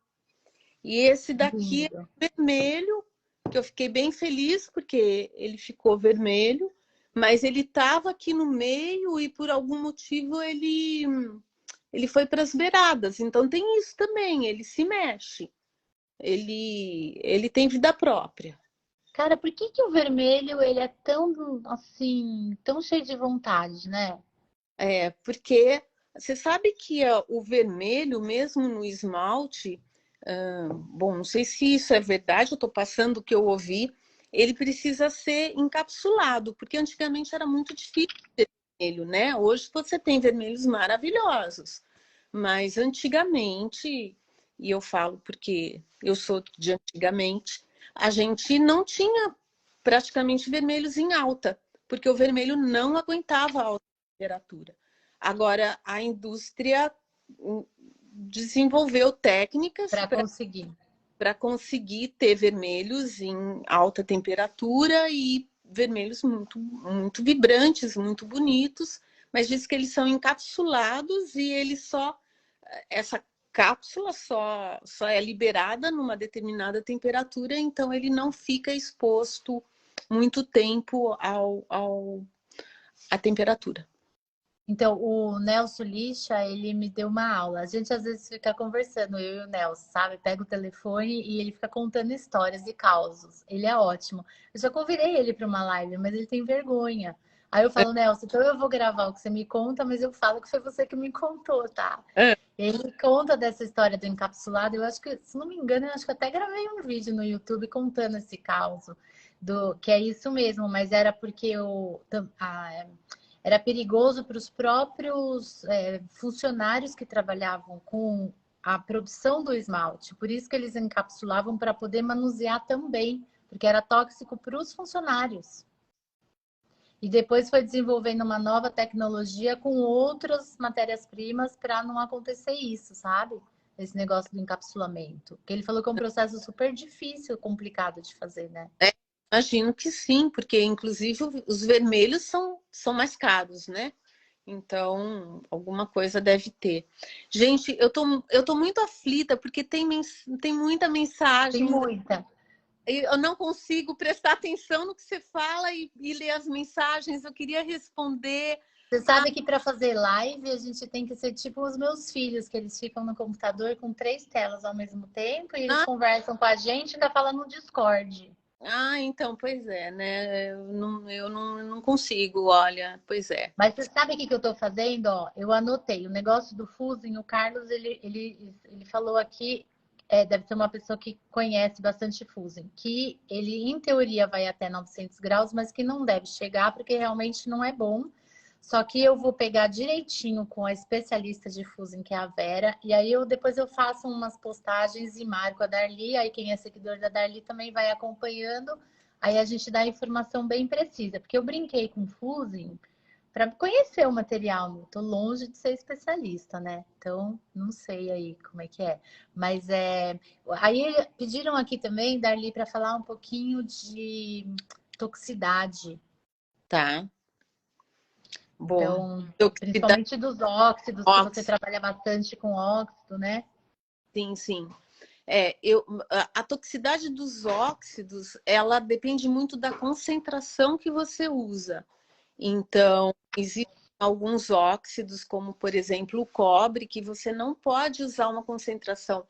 E esse daqui é vermelho, que eu fiquei bem feliz, porque ele ficou vermelho, mas ele estava aqui no meio e por algum motivo ele foi para as beiradas. Então tem isso também, ele se mexe. Ele tem vida própria. Cara, por que o vermelho ele é tão assim, tão cheio de vontade, né? Porque você sabe que o vermelho, mesmo no esmalte, bom, não sei se isso é verdade, eu estou passando o que eu ouvi, ele precisa ser encapsulado, porque antigamente era muito difícil ter vermelho, né? Hoje você tem vermelhos maravilhosos, mas antigamente, e eu falo porque eu sou de antigamente, a gente não tinha praticamente vermelhos em alta, porque o vermelho não aguentava a alta temperatura. Agora, a indústria desenvolveu técnicas para conseguir ter vermelhos em alta temperatura e vermelhos muito, muito vibrantes, muito bonitos, mas diz que eles são encapsulados e essa cápsula só é liberada numa determinada temperatura, então ele não fica exposto muito tempo à temperatura. Então, o Nelson Lixa, ele me deu uma aula. A gente às vezes fica conversando, eu e o Nelson, sabe? Pega o telefone e ele fica contando histórias e causos. Ele é ótimo. Eu já convidei ele para uma live, mas ele tem vergonha. Aí eu falo, Nelson, então eu vou gravar o que você me conta, mas eu falo que foi você que me contou, tá? Ele conta dessa história do encapsulado. Eu acho que, se não me engano, eu acho que eu até gravei um vídeo no YouTube contando esse caso. Que é isso mesmo, mas era porque era perigoso para os próprios funcionários que trabalhavam com a produção do esmalte. Por isso que eles encapsulavam para poder manusear também, porque era tóxico para os funcionários. E depois foi desenvolvendo uma nova tecnologia com outras matérias-primas para não acontecer isso, sabe? Esse negócio do encapsulamento. Porque ele falou que é um processo super difícil, complicado de fazer, né? Imagino que sim, porque inclusive os vermelhos são mais caros, né? Então, alguma coisa deve ter. Gente, eu tô muito aflita, porque tem muita mensagem. Tem muita. Eu não consigo prestar atenção no que você fala e ler as mensagens. Eu queria responder. Você sabe que para fazer live a gente tem que ser tipo os meus filhos, que eles ficam no computador com 3 telas ao mesmo tempo e eles conversam com a gente e ainda falam no Discord. Então, pois é, né? Eu não consigo, olha, pois é. Mas você sabe o que eu estou fazendo? Ó, eu anotei o negócio do fusing. O Carlos, ele falou aqui, deve ser uma pessoa que conhece bastante fusing, que ele, em teoria, vai até 900 graus, mas que não deve chegar, porque realmente não é bom. Só que eu vou pegar direitinho com a especialista de fusing, que é a Vera, e aí depois eu faço umas postagens e marco a Darli, aí quem é seguidor da Darli também vai acompanhando, aí a gente dá a informação bem precisa, porque eu brinquei com fusing, para conhecer o material. Estou longe de ser especialista, né? Então, não sei aí como é que é. Mas aí pediram aqui também, Darli, para falar um pouquinho de toxicidade. Tá. Bom, Então, toxicidade, principalmente dos óxidos, que você óxido, trabalha bastante com óxido, né? sim, sim. A toxicidade dos óxidos, ela depende muito da concentração que você usa. Então, existem alguns óxidos, como por exemplo o cobre, que você não pode usar uma concentração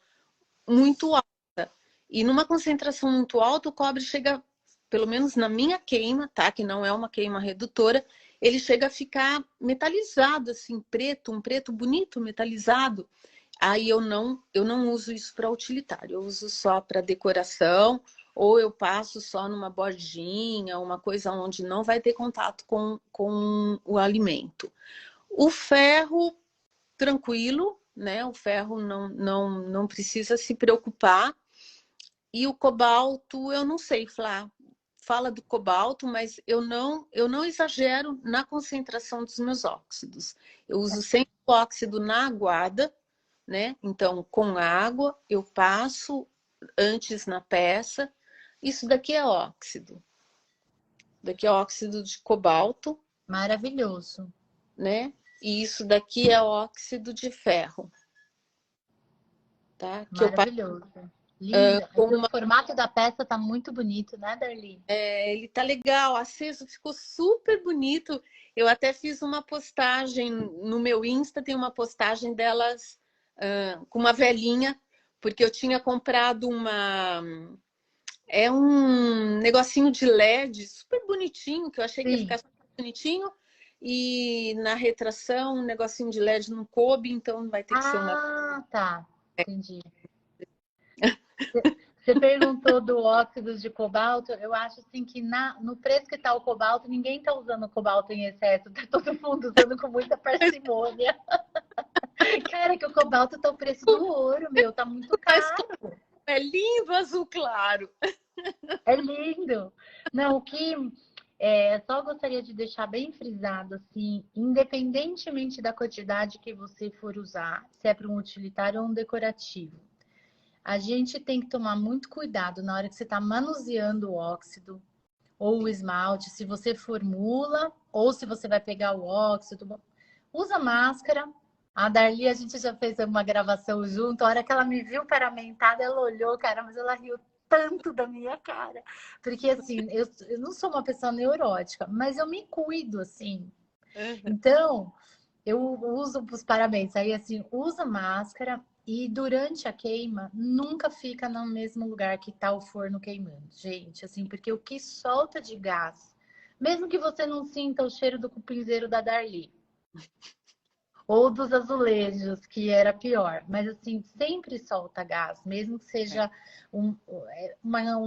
muito alta. E numa concentração muito alta, o cobre chega, pelo menos na minha queima, tá? Que não é uma queima redutora, ele chega a ficar metalizado, assim, preto, um preto bonito, metalizado. Aí eu não uso isso para utilitário, eu uso só para decoração, ou eu passo só numa bordinha, uma coisa onde não vai ter contato com o alimento. O ferro, tranquilo, né? O ferro não precisa se preocupar. E o cobalto, eu não sei, Flá. Fala do cobalto, mas eu não exagero na concentração dos meus óxidos. Eu uso sempre o óxido na aguada, né? Então, com água, eu passo antes na peça. Isso daqui é óxido. Daqui é óxido de cobalto, Maravilhoso. né? E isso daqui é óxido de ferro, tá? Que eu passo Maravilhoso. Lindo. com O uma... formato da peça tá muito bonito, né, Darli? ele tá legal, aceso, ficou super bonito. Eu até fiz uma postagem no meu Insta, tem uma postagem delas com uma velhinha, porque eu tinha comprado um negocinho de LED super bonitinho, que eu achei que ia Sim. ficar super bonitinho. E na retração, um negocinho de LED não coube, então vai ter que ser uma... Ah, tá. Entendi. Você perguntou do óxido de cobalto. Eu acho assim que no preço que está o cobalto, ninguém está usando cobalto em excesso. Está todo mundo usando com muita parcimônia. Cara, que o cobalto tá o preço do ouro, meu. Tá muito Mas caro. é lindo azul claro. É lindo. Não, o que só gostaria de deixar bem frisado, assim, independentemente da quantidade que você for usar, se é para um utilitário ou um decorativo, a gente tem que tomar muito cuidado na hora que você está manuseando o óxido ou o esmalte, se você formula ou se você vai pegar o óxido. Usa máscara. A Darli, a gente já fez uma gravação junto. A hora que ela me viu paramentada, ela olhou, cara, mas ela riu tanto da minha cara. Porque, assim, eu não sou uma pessoa neurótica, mas eu me cuido, assim. Então, eu uso os parabéns. Aí, assim, usa máscara e durante a queima, nunca fica no mesmo lugar que tá o forno queimando. Gente, assim, porque o que solta de gás, mesmo que você não sinta o cheiro do cupinzeiro da Darli, ou dos azulejos, que era pior. Mas, assim, sempre solta gás, mesmo que seja um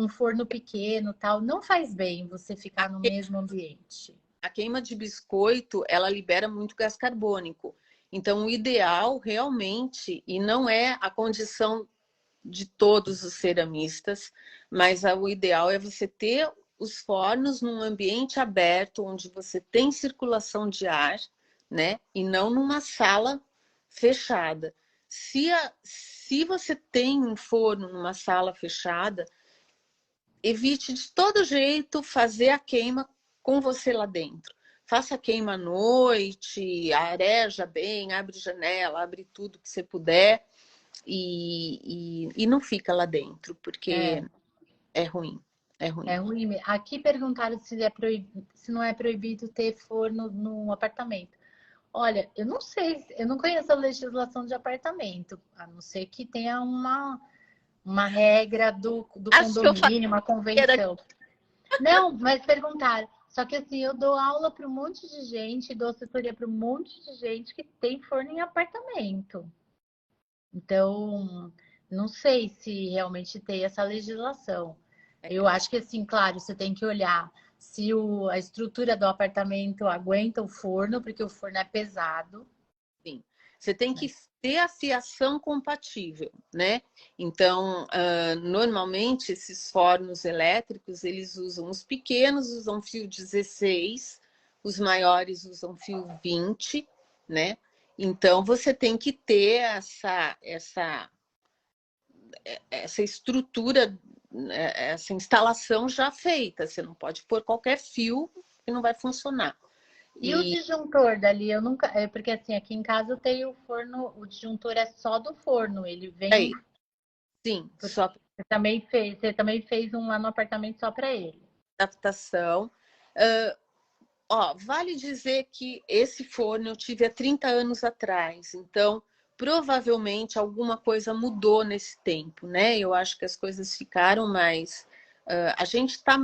forno pequeno, tal. Não faz bem você ficar no mesmo ambiente. A queima de biscoito, ela libera muito gás carbônico. Então, o ideal realmente, e não é a condição de todos os ceramistas, mas o ideal é você ter os fornos num ambiente aberto, onde você tem circulação de ar, né? E não numa sala fechada. Se você tem um forno numa sala fechada, evite de todo jeito fazer a queima com você lá dentro. Faça a queima à noite, areja bem, abre janela, abre tudo que você puder e não fica lá dentro, porque é ruim. É ruim. É ruim. Aqui perguntaram se não é proibido ter forno no apartamento. Olha, eu não sei, eu não conheço a legislação de apartamento, a não ser que tenha uma regra do Acho que eu falei condomínio, uma que era... convenção. Não, mas perguntaram. Só que assim, eu dou aula para um monte de gente, dou assessoria para um monte de gente que tem forno em apartamento. Então, não sei se realmente tem essa legislação. Eu acho que assim, claro, você tem que olhar se a estrutura do apartamento aguenta o forno, porque o forno é pesado. Sim. Você tem que ter a fiação compatível, né? Então, normalmente, esses fornos elétricos, eles usam os pequenos, usam fio 16, os maiores usam fio 20, né? Então, você tem que ter essa estrutura, essa instalação já feita. Você não pode pôr qualquer fio que não vai funcionar. E o disjuntor dali, eu nunca. É porque assim, aqui em casa eu tenho o forno, o disjuntor é só do forno, ele vem. Sim, só Você também fez um lá no apartamento só para ele. adaptação. Vale dizer que esse forno eu tive há 30 anos atrás, então provavelmente alguma coisa mudou nesse tempo, né? Eu acho que as coisas ficaram mais. A gente está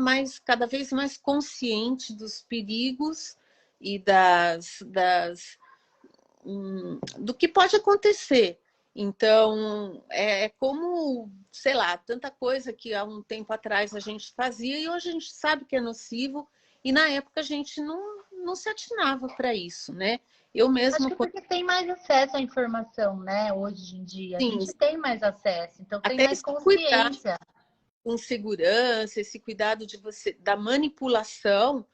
cada vez mais consciente dos perigos e do que pode acontecer. Então, é como, sei lá, tanta coisa que há um tempo atrás a gente fazia e hoje a gente sabe que é nocivo e na época a gente não se atinava para isso, né? Eu Acho mesma... que porque tem mais acesso à informação, né? Hoje em dia. A Sim, gente tem mais acesso, então tem até mais esse cuidado consciência. com segurança, esse cuidado da manipulação,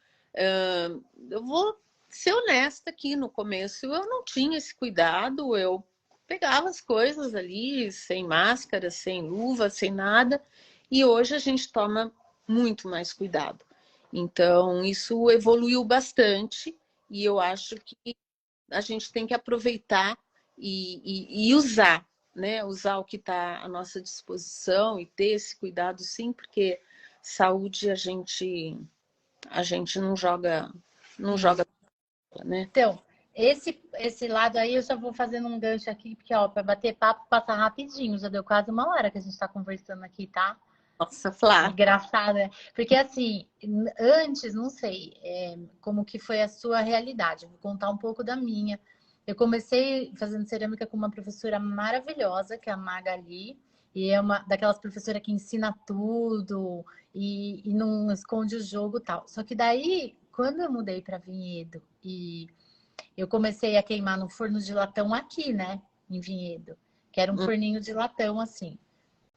eu vou ser honesta aqui, no começo eu não tinha esse cuidado, eu pegava as coisas ali sem máscara, sem luva, sem nada, e hoje a gente toma muito mais cuidado. Então, isso evoluiu bastante e eu acho que a gente tem que aproveitar e usar, né? Usar o que está à nossa disposição e ter esse cuidado, sim, porque saúde a gente não joga, né? Então, esse lado aí eu já vou fazendo um gancho aqui, porque, ó, para bater papo, passa rapidinho. Já deu quase uma hora que a gente está conversando aqui, tá? Nossa, Flá. Engraçado, né? Porque assim, antes, não sei como que foi a sua realidade. Vou contar um pouco da minha. Eu comecei fazendo cerâmica com uma professora maravilhosa, que é a Magali, e é uma daquelas professoras que ensina tudo e não esconde o jogo e tal. Só que daí, quando eu mudei para Vinhedo e eu comecei a queimar no forno de latão aqui, né, em Vinhedo, que era um forninho de latão assim.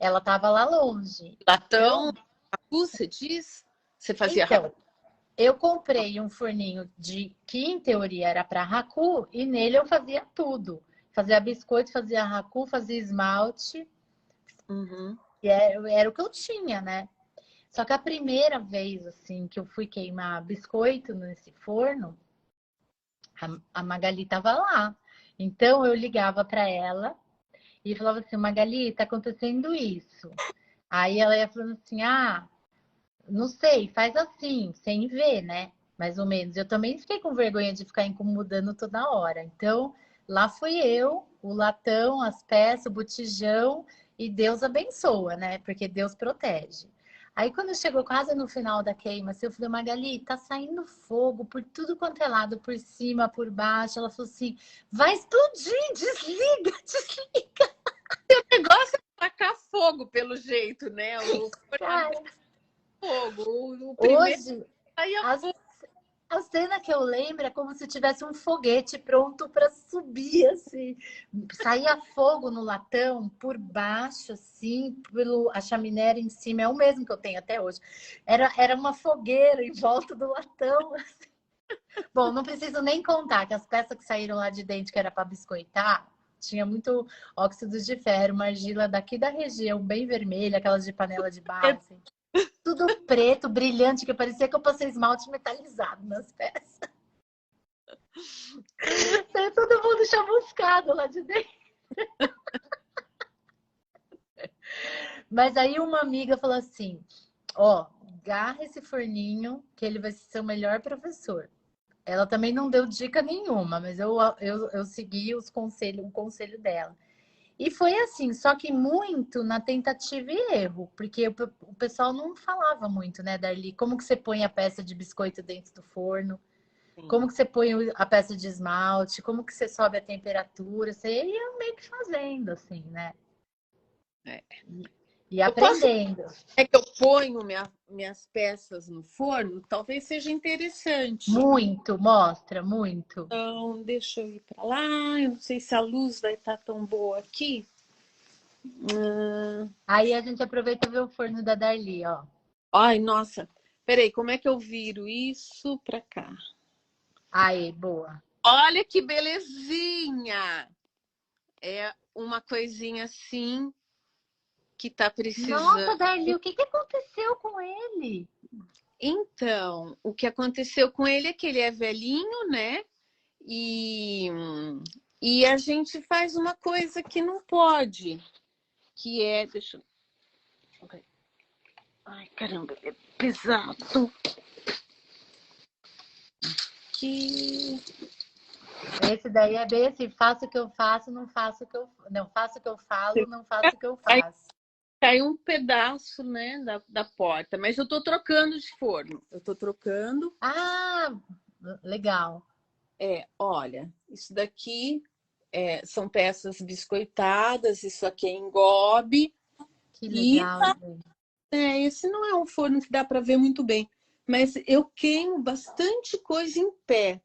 Ela tava lá longe. Latão, você diz? Você fazia Então, eu comprei um forninho que em teoria era para raku e nele eu fazia tudo. Fazia biscoito, fazia raku, fazia esmalte. Uhum. E era o que eu tinha, né? Só que a primeira vez assim que eu fui queimar biscoito nesse forno, a Magali tava lá. Então eu ligava para ela e falava assim: Magali, tá acontecendo isso. Aí ela ia falando assim: ah, não sei, faz assim, sem ver, né? Mais ou menos. Eu também fiquei com vergonha de ficar incomodando toda hora. Então, lá fui eu, o latão, as peças, o botijão, e Deus abençoa, né? Porque Deus protege. Aí, quando chegou quase no final da queima, assim, eu falei, Magali, tá saindo fogo por tudo quanto é lado, por cima, por baixo. Ela falou assim, vai explodir, desliga, desliga. O negócio é tacar fogo, pelo jeito, né? Cara, O primeiro hoje, saía fogo. a cena que eu lembro é como se tivesse um foguete pronto para subir, assim. Saía fogo no latão por baixo, assim, a chaminé era em cima. É o mesmo que eu tenho até hoje. Era uma fogueira em volta do latão. Assim. Bom, não preciso nem contar que as peças que saíram lá de dentro, que era para biscoitar, tinha muito óxido de ferro, uma argila daqui da região, bem vermelha, aquelas de panela de barro, assim. Tudo preto, brilhante, que parecia que eu passei esmalte metalizado nas peças. Todo mundo chamuscado lá de dentro. Mas aí uma amiga falou assim, ó, agarra esse forninho que ele vai ser seu melhor professor. Ela também não deu dica nenhuma, mas eu segui o conselho dela. E foi assim, só que muito na tentativa e erro, porque o pessoal não falava muito, né, Darli? Como que você põe a peça de biscoito dentro do forno? Como que você põe a peça de esmalte? Como que você sobe a temperatura? Você ia meio que fazendo, assim, né? É. E Eu posso aprendendo. que eu ponho minhas peças no forno, talvez seja interessante. Muito, mostra, muito. Então, deixa eu ir para lá. Eu não sei se a luz vai estar tão boa aqui. Aí a gente aproveita e vê o forno da Darli, ó. Ai, nossa. Peraí, como é que eu viro isso para cá? Aí, boa. Olha que belezinha! É uma coisinha assim que tá Nossa, precisando. Darli, o que que aconteceu com ele? Então, o que aconteceu com ele é que ele é velhinho, né? E, e a gente faz uma coisa que não pode, que é. Deixa eu. Ai, caramba, é pesado. Que. Esse daí é bem assim, faço o que eu faço, não faço o que eu... Não, faço o que eu falo, não faço o que eu Aí faço. caiu um pedaço, né, da porta, mas eu tô trocando de forno. Eu tô trocando. Ah, legal. Olha, isso daqui são peças biscoitadas, isso aqui é engobe. Que E legal, gente. esse não é um forno que dá para ver muito bem, mas eu queimo bastante coisa em pé,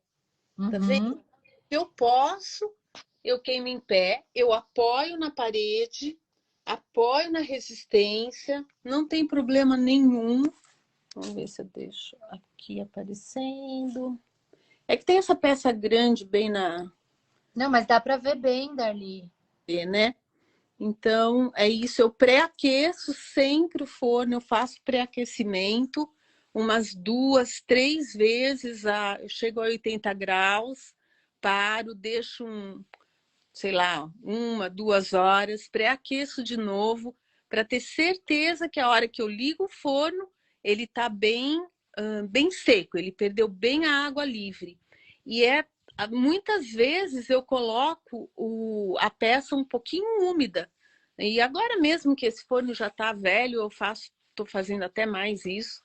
tá vendo? Uhum. Eu posso, eu queimo em pé, eu apoio na parede, apoio na resistência, não tem problema nenhum. Vamos ver se eu deixo aqui aparecendo. É que tem essa peça grande bem na, Não, mas dá para ver bem, Darli. né? Então, é isso. Eu pré-aqueço sempre o forno, eu faço pré-aquecimento umas 2, 3 vezes. Eu chego a 80 graus, paro, deixo sei lá, 1, 2 horas, pré-aqueço de novo, para ter certeza que a hora que eu ligo o forno, ele está bem seco, ele perdeu bem a água livre. E muitas vezes eu coloco a peça um pouquinho úmida. E agora mesmo que esse forno já está velho, estou fazendo até mais isso.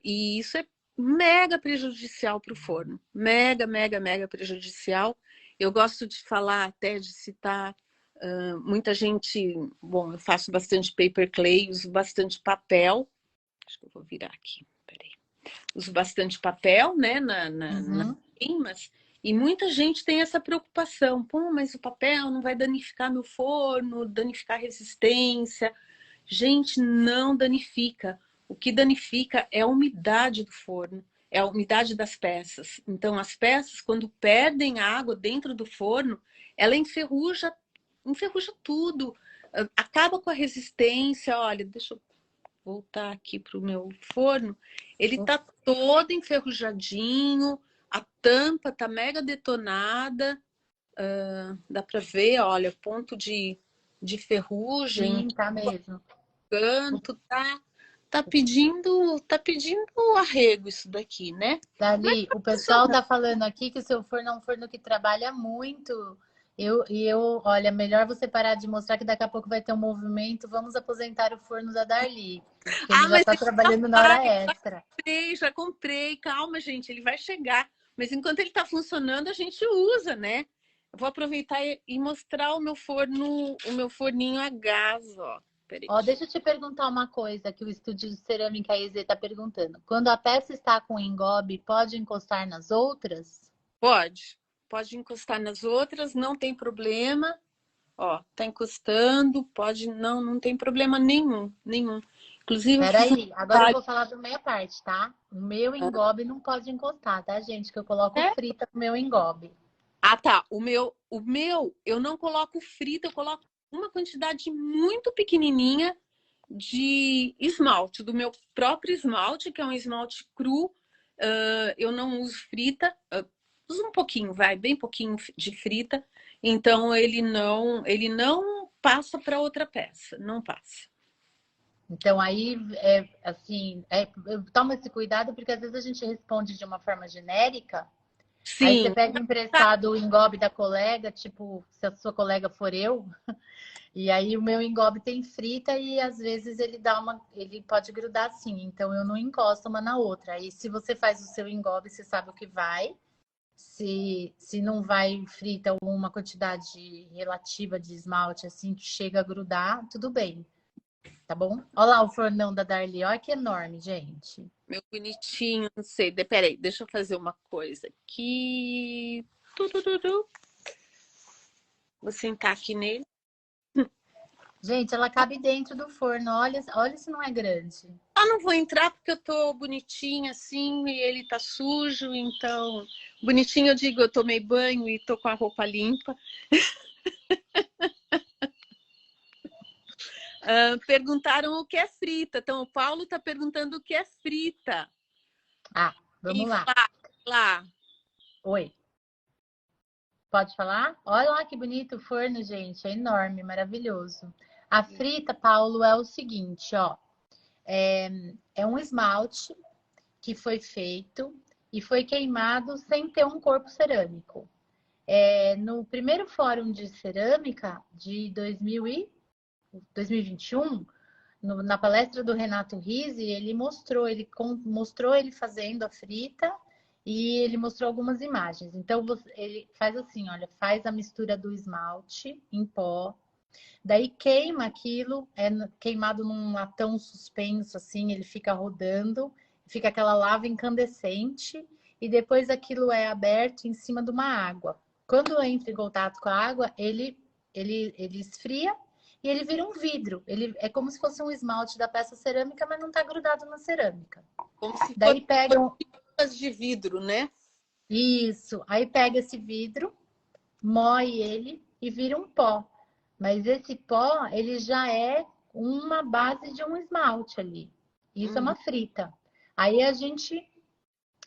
E isso é mega prejudicial para o forno. Mega, mega, mega prejudicial. Eu gosto de falar, até de citar, muita gente. Bom, eu faço bastante paper clay, uso bastante papel. Acho que eu vou virar aqui. Peraí. Uso bastante papel, né, nas Uhum. queimas. E muita gente tem essa preocupação. Pô, mas o papel não vai danificar meu forno, danificar a resistência. Gente, não danifica. O que danifica é a umidade do forno, é a umidade das peças. Então, as peças, quando perdem água dentro do forno, ela enferruja tudo, acaba com a resistência. Olha, deixa eu voltar aqui para o meu forno. Ele está todo enferrujadinho, a tampa está mega detonada. Dá para ver, olha, ponto de ferrugem, Sim, tá mesmo. canto, tá pedindo arrego isso daqui, né? Mas Dali, tá o pessoal funcionando. tá falando aqui que o seu forno é um forno que trabalha muito. Olha, melhor você parar de mostrar que daqui a pouco vai ter um movimento. Vamos aposentar o forno da Darli, porque ele já Mas tá ele já trabalhando na hora vai, extra. já comprei. Calma, gente, ele vai chegar. Mas enquanto ele tá funcionando, a gente usa, né? Eu vou aproveitar e mostrar o meu forninho a gás, ó. Peraí. Ó, deixa eu te perguntar uma coisa que o estúdio de cerâmica EZ tá perguntando. Quando a peça está com engobe, pode encostar nas outras? Pode encostar nas outras, não tem problema. Ó, tá encostando, pode, não tem problema nenhum. Inclusive, eu fiz um Peraí, agora eu trabalho. vou falar da minha parte, tá? O meu engobe não pode encostar, tá, gente? Que eu coloco É? frita no meu engobe. Ah, tá. O meu, eu não coloco frita, eu coloco uma quantidade muito pequenininha de esmalte, do meu próprio esmalte, que é um esmalte cru. Eu não uso frita, uso um pouquinho, bem pouquinho de frita. Então ele não passa para outra peça, não passa. Então aí, assim, toma esse cuidado porque às vezes a gente responde de uma forma genérica. Aí você Sim, pega tá. emprestado o engobe da colega, tipo, se a sua colega for eu, e aí o meu engobe tem frita e às vezes ele pode grudar assim, então eu não encosto uma na outra. Aí se você faz o seu engobe, você sabe o que vai. Se não vai frita ou uma quantidade relativa de esmalte assim que chega a grudar, tudo bem, tá bom? Olha lá o fornão da Darli, olha que enorme, gente. Meu bonitinho, não sei. Peraí, deixa eu fazer uma coisa aqui. Tu. Vou sentar aqui nele. Gente, ela cabe dentro do forno, olha se não é grande. Ah, não vou entrar porque eu tô bonitinha assim e ele tá sujo, então... Bonitinho eu digo, eu tomei banho e tô com a roupa limpa. Perguntaram o que é frita. Então, o Paulo tá perguntando o que é frita. Ah, E vamos lá. lá. Oi. Pode falar? Olha lá que bonito o forno, gente. É enorme, maravilhoso. A frita, Paulo, é o seguinte, ó. É um esmalte que foi feito e foi queimado sem ter um corpo cerâmico. No primeiro fórum de cerâmica de 2021, na palestra do Renato Rizzi, ele mostrou ele fazendo a frita e ele mostrou algumas imagens. Então, ele faz assim, olha, faz a mistura do esmalte em pó, daí queima aquilo, é queimado num latão suspenso, assim, ele fica rodando, fica aquela lava incandescente, e depois aquilo é aberto em cima de uma água. Quando entra em contato com a água, ele esfria e ele vira um vidro. Ele é como se fosse um esmalte da peça cerâmica, mas não está grudado na cerâmica. Como se Daí pegam fosse de vidro, né? isso, aí pega esse vidro, moe ele e vira um pó. Mas esse pó, ele já é uma base de um esmalte ali. Isso é uma frita. Aí a gente,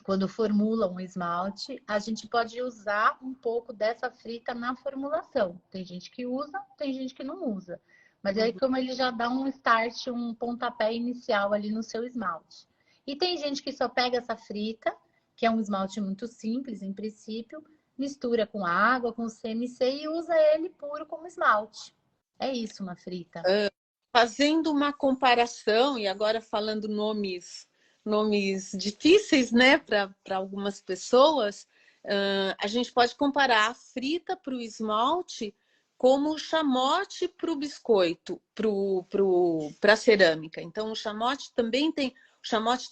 quando formula um esmalte, a gente pode usar um pouco dessa frita na formulação. Tem gente que usa, tem gente que não usa. Mas aí como ele já dá um start, um pontapé inicial ali no seu esmalte. E tem gente que só pega essa frita, que é um esmalte muito simples em princípio, mistura com água, com CMC e usa ele puro como esmalte. É isso, uma frita. Fazendo uma comparação, e agora falando nomes difíceis, né, para algumas pessoas, a gente pode comparar a frita para o esmalte como o chamote para o biscoito, para a cerâmica. Então, o chamote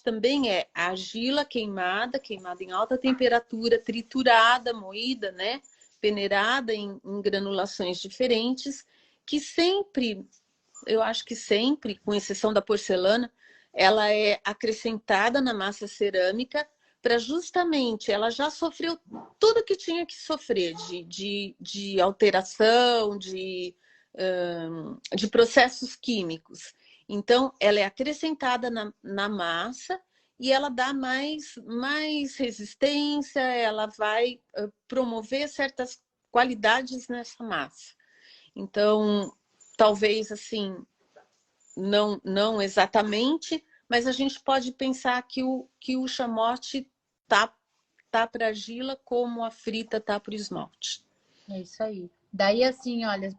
também é argila queimada em alta temperatura, triturada, moída, né? Peneirada em granulações diferentes, que sempre, eu acho que sempre, com exceção da porcelana, ela é acrescentada na massa cerâmica para justamente, ela já sofreu tudo que tinha que sofrer de alteração, de processos químicos. Então, ela é acrescentada na massa e ela dá mais resistência, ela vai promover certas qualidades nessa massa. Então, talvez assim, não exatamente, mas a gente pode pensar que o chamote tá para argila como a frita tá para o esmalte. É isso aí. Daí, assim, olha,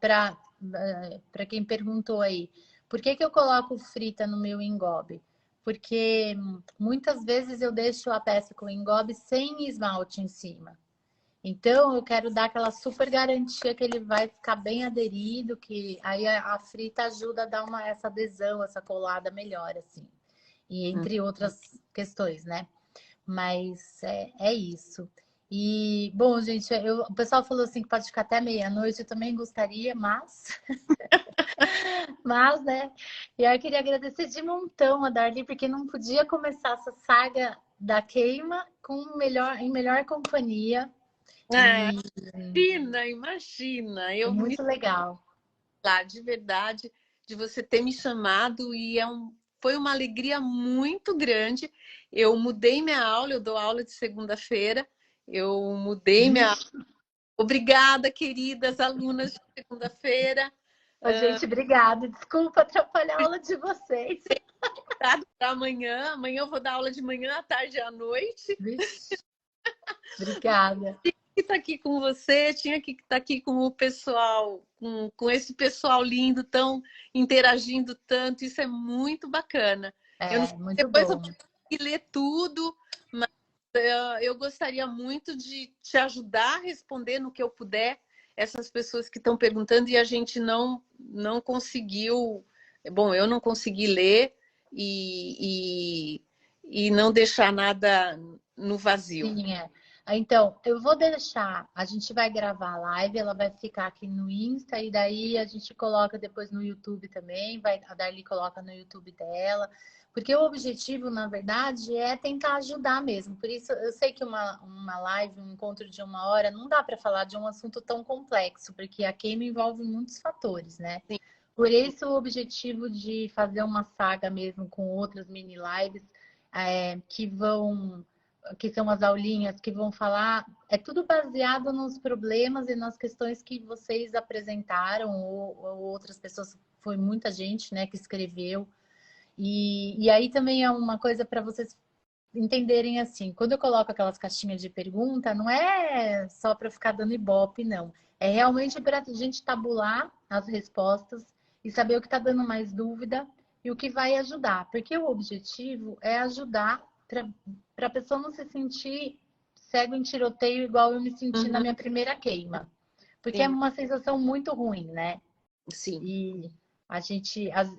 para quem perguntou aí, por que eu coloco frita no meu engobe? Porque muitas vezes eu deixo a peça com engobe sem esmalte em cima. Então, eu quero dar aquela super garantia que ele vai ficar bem aderido, que aí a frita ajuda a dar essa adesão, essa colada melhor, assim. E entre outras questões, né? Mas é isso. E, bom, gente, o pessoal falou assim que pode ficar até meia-noite, eu também gostaria, mas... mas, né? E aí eu queria agradecer de montão a Darly, porque não podia começar essa saga da queima em melhor companhia. Imagina. É muito legal. De verdade, de você ter me chamado e foi uma alegria muito grande. Eu mudei minha aula, eu dou aula de segunda-feira, eu mudei minha aula. Obrigada, queridas alunas de segunda-feira. Gente, obrigada. Desculpa atrapalhar a aula de vocês. Para amanhã eu vou dar aula de manhã, à tarde e à noite. Vixe. Obrigada. Tinha que estar aqui com você, tinha que estar aqui com o pessoal, com esse pessoal lindo, tão interagindo tanto, isso é muito bacana. Muito depois bom. eu tenho que ler tudo, mas eu gostaria muito de te ajudar a responder no que eu puder essas pessoas que estão perguntando e a gente não conseguiu. Bom, eu não consegui ler e não deixar nada no vazio. Sim, Então, eu vou deixar, a gente vai gravar a live, ela vai ficar aqui no Insta e daí a gente coloca depois no YouTube também, a Darly coloca no YouTube dela, porque o objetivo, na verdade, é tentar ajudar mesmo. Por isso, eu sei que uma live, um encontro de 1 hora, não dá para falar de um assunto tão complexo, porque a queima envolve muitos fatores, né? Sim. Por isso, o objetivo de fazer uma saga mesmo com outras mini lives que são as aulinhas que vão falar, é tudo baseado nos problemas e nas questões que vocês apresentaram, ou outras pessoas, foi muita gente, né, que escreveu. E aí também é uma coisa para vocês entenderem assim, quando eu coloco aquelas caixinhas de pergunta, não é só para ficar dando ibope, não. É realmente para a gente tabular as respostas e saber o que está dando mais dúvida e o que vai ajudar. Porque o objetivo é ajudar para a pessoa não se sentir cego em tiroteio igual eu me senti na minha primeira queima. Porque é uma sensação muito ruim, né? Sim.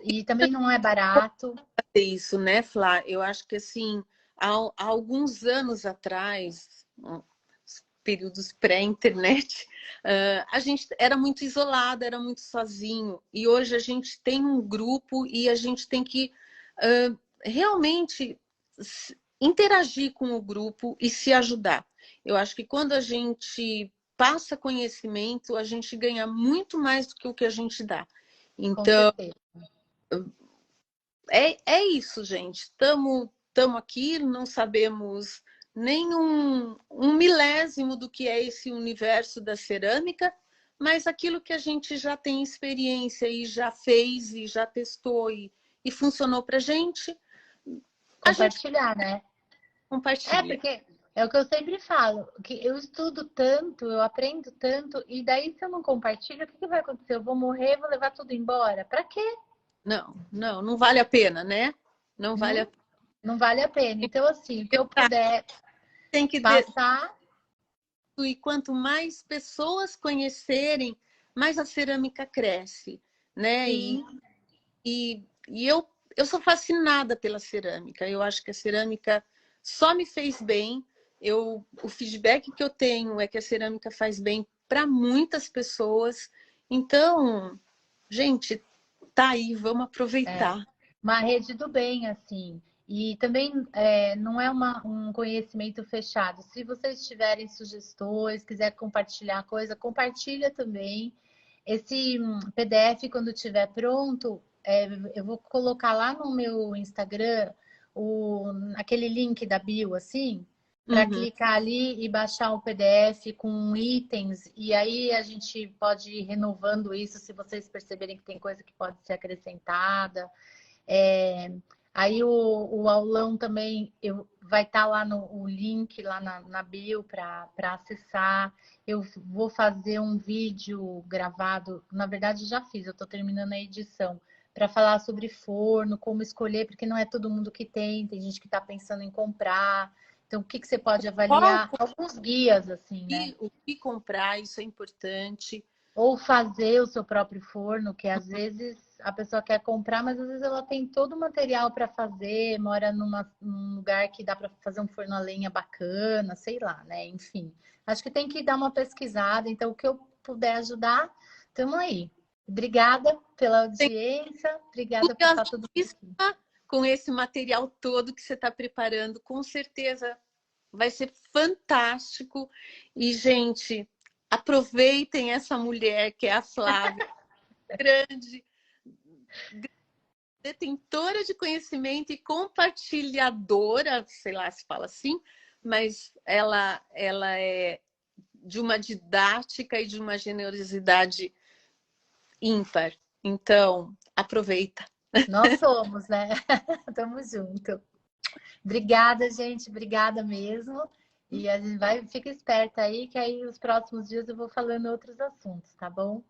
E também não é barato. Isso, né, Flá? Eu acho que assim, há alguns anos atrás, períodos pré-internet, a gente era muito isolado, era muito sozinho. E hoje a gente tem um grupo e a gente tem que realmente interagir com o grupo e se ajudar. Eu acho que quando a gente passa conhecimento, a gente ganha muito mais do que o que a gente dá. Então, é isso, gente. Estamos aqui, não sabemos nem um milésimo do que é esse universo da cerâmica, mas aquilo que a gente já tem experiência e já fez e já testou e funcionou para a gente compartilhar, né? Compartilha. Porque é o que eu sempre falo, que eu estudo tanto, eu aprendo tanto, e daí se eu não compartilho, o que vai acontecer? Eu vou morrer, vou levar tudo embora? Para quê? Não vale a pena, né? Não vale a pena. Não vale a pena. Então, assim, o que eu puder tem que passar. E quanto mais pessoas conhecerem, mais a cerâmica cresce, né? E eu sou fascinada pela cerâmica. Eu acho que a cerâmica só me fez bem. O feedback que eu tenho é que a cerâmica faz bem para muitas pessoas. Então, gente, tá aí, vamos aproveitar. Uma rede do bem, assim. E também não é um conhecimento fechado. Se vocês tiverem sugestões, quiser compartilhar coisa, compartilha também. Esse PDF, quando estiver pronto, eu vou colocar lá no meu Instagram aquele link da bio, assim, para clicar ali e baixar o PDF com itens. E aí a gente pode ir renovando isso, se vocês perceberem que tem coisa que pode ser acrescentada. Aí o aulão também vai estar lá o link lá na bio para acessar. Eu vou fazer um vídeo gravado, na verdade já fiz, eu estou terminando a edição, para falar sobre forno, como escolher, porque não é todo mundo que tem gente que está pensando em comprar. Então, o que você pode avaliar? Alguns guias, assim, né? O que comprar, isso é importante. Ou fazer o seu próprio forno, que às vezes a pessoa quer comprar, mas às vezes ela tem todo o material para fazer, mora num lugar que dá para fazer um forno a lenha bacana, sei lá, né? Enfim, acho que tem que dar uma pesquisada. Então, o que eu puder ajudar, estamos aí. Obrigada pela audiência, obrigada por estar tudo aqui. Com esse material todo que você está preparando, com certeza vai ser fantástico. E, gente, aproveitem essa mulher que é a Flávia, grande detentora de conhecimento e compartilhadora, sei lá se fala assim, mas ela é de uma didática e de uma generosidade ímpar. Então, aproveita. Nós somos, né? Tamo junto. Obrigada, gente. Obrigada mesmo. E a gente fica esperta aí, que aí os próximos dias eu vou falando outros assuntos, tá bom?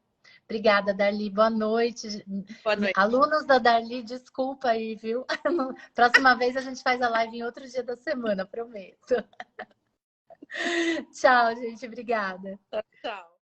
Obrigada, Darly. Boa noite. Boa noite. Alunos da Darly, desculpa aí, viu? Próxima vez a gente faz a live em outro dia da semana, prometo. Tchau, gente. Obrigada. Tchau.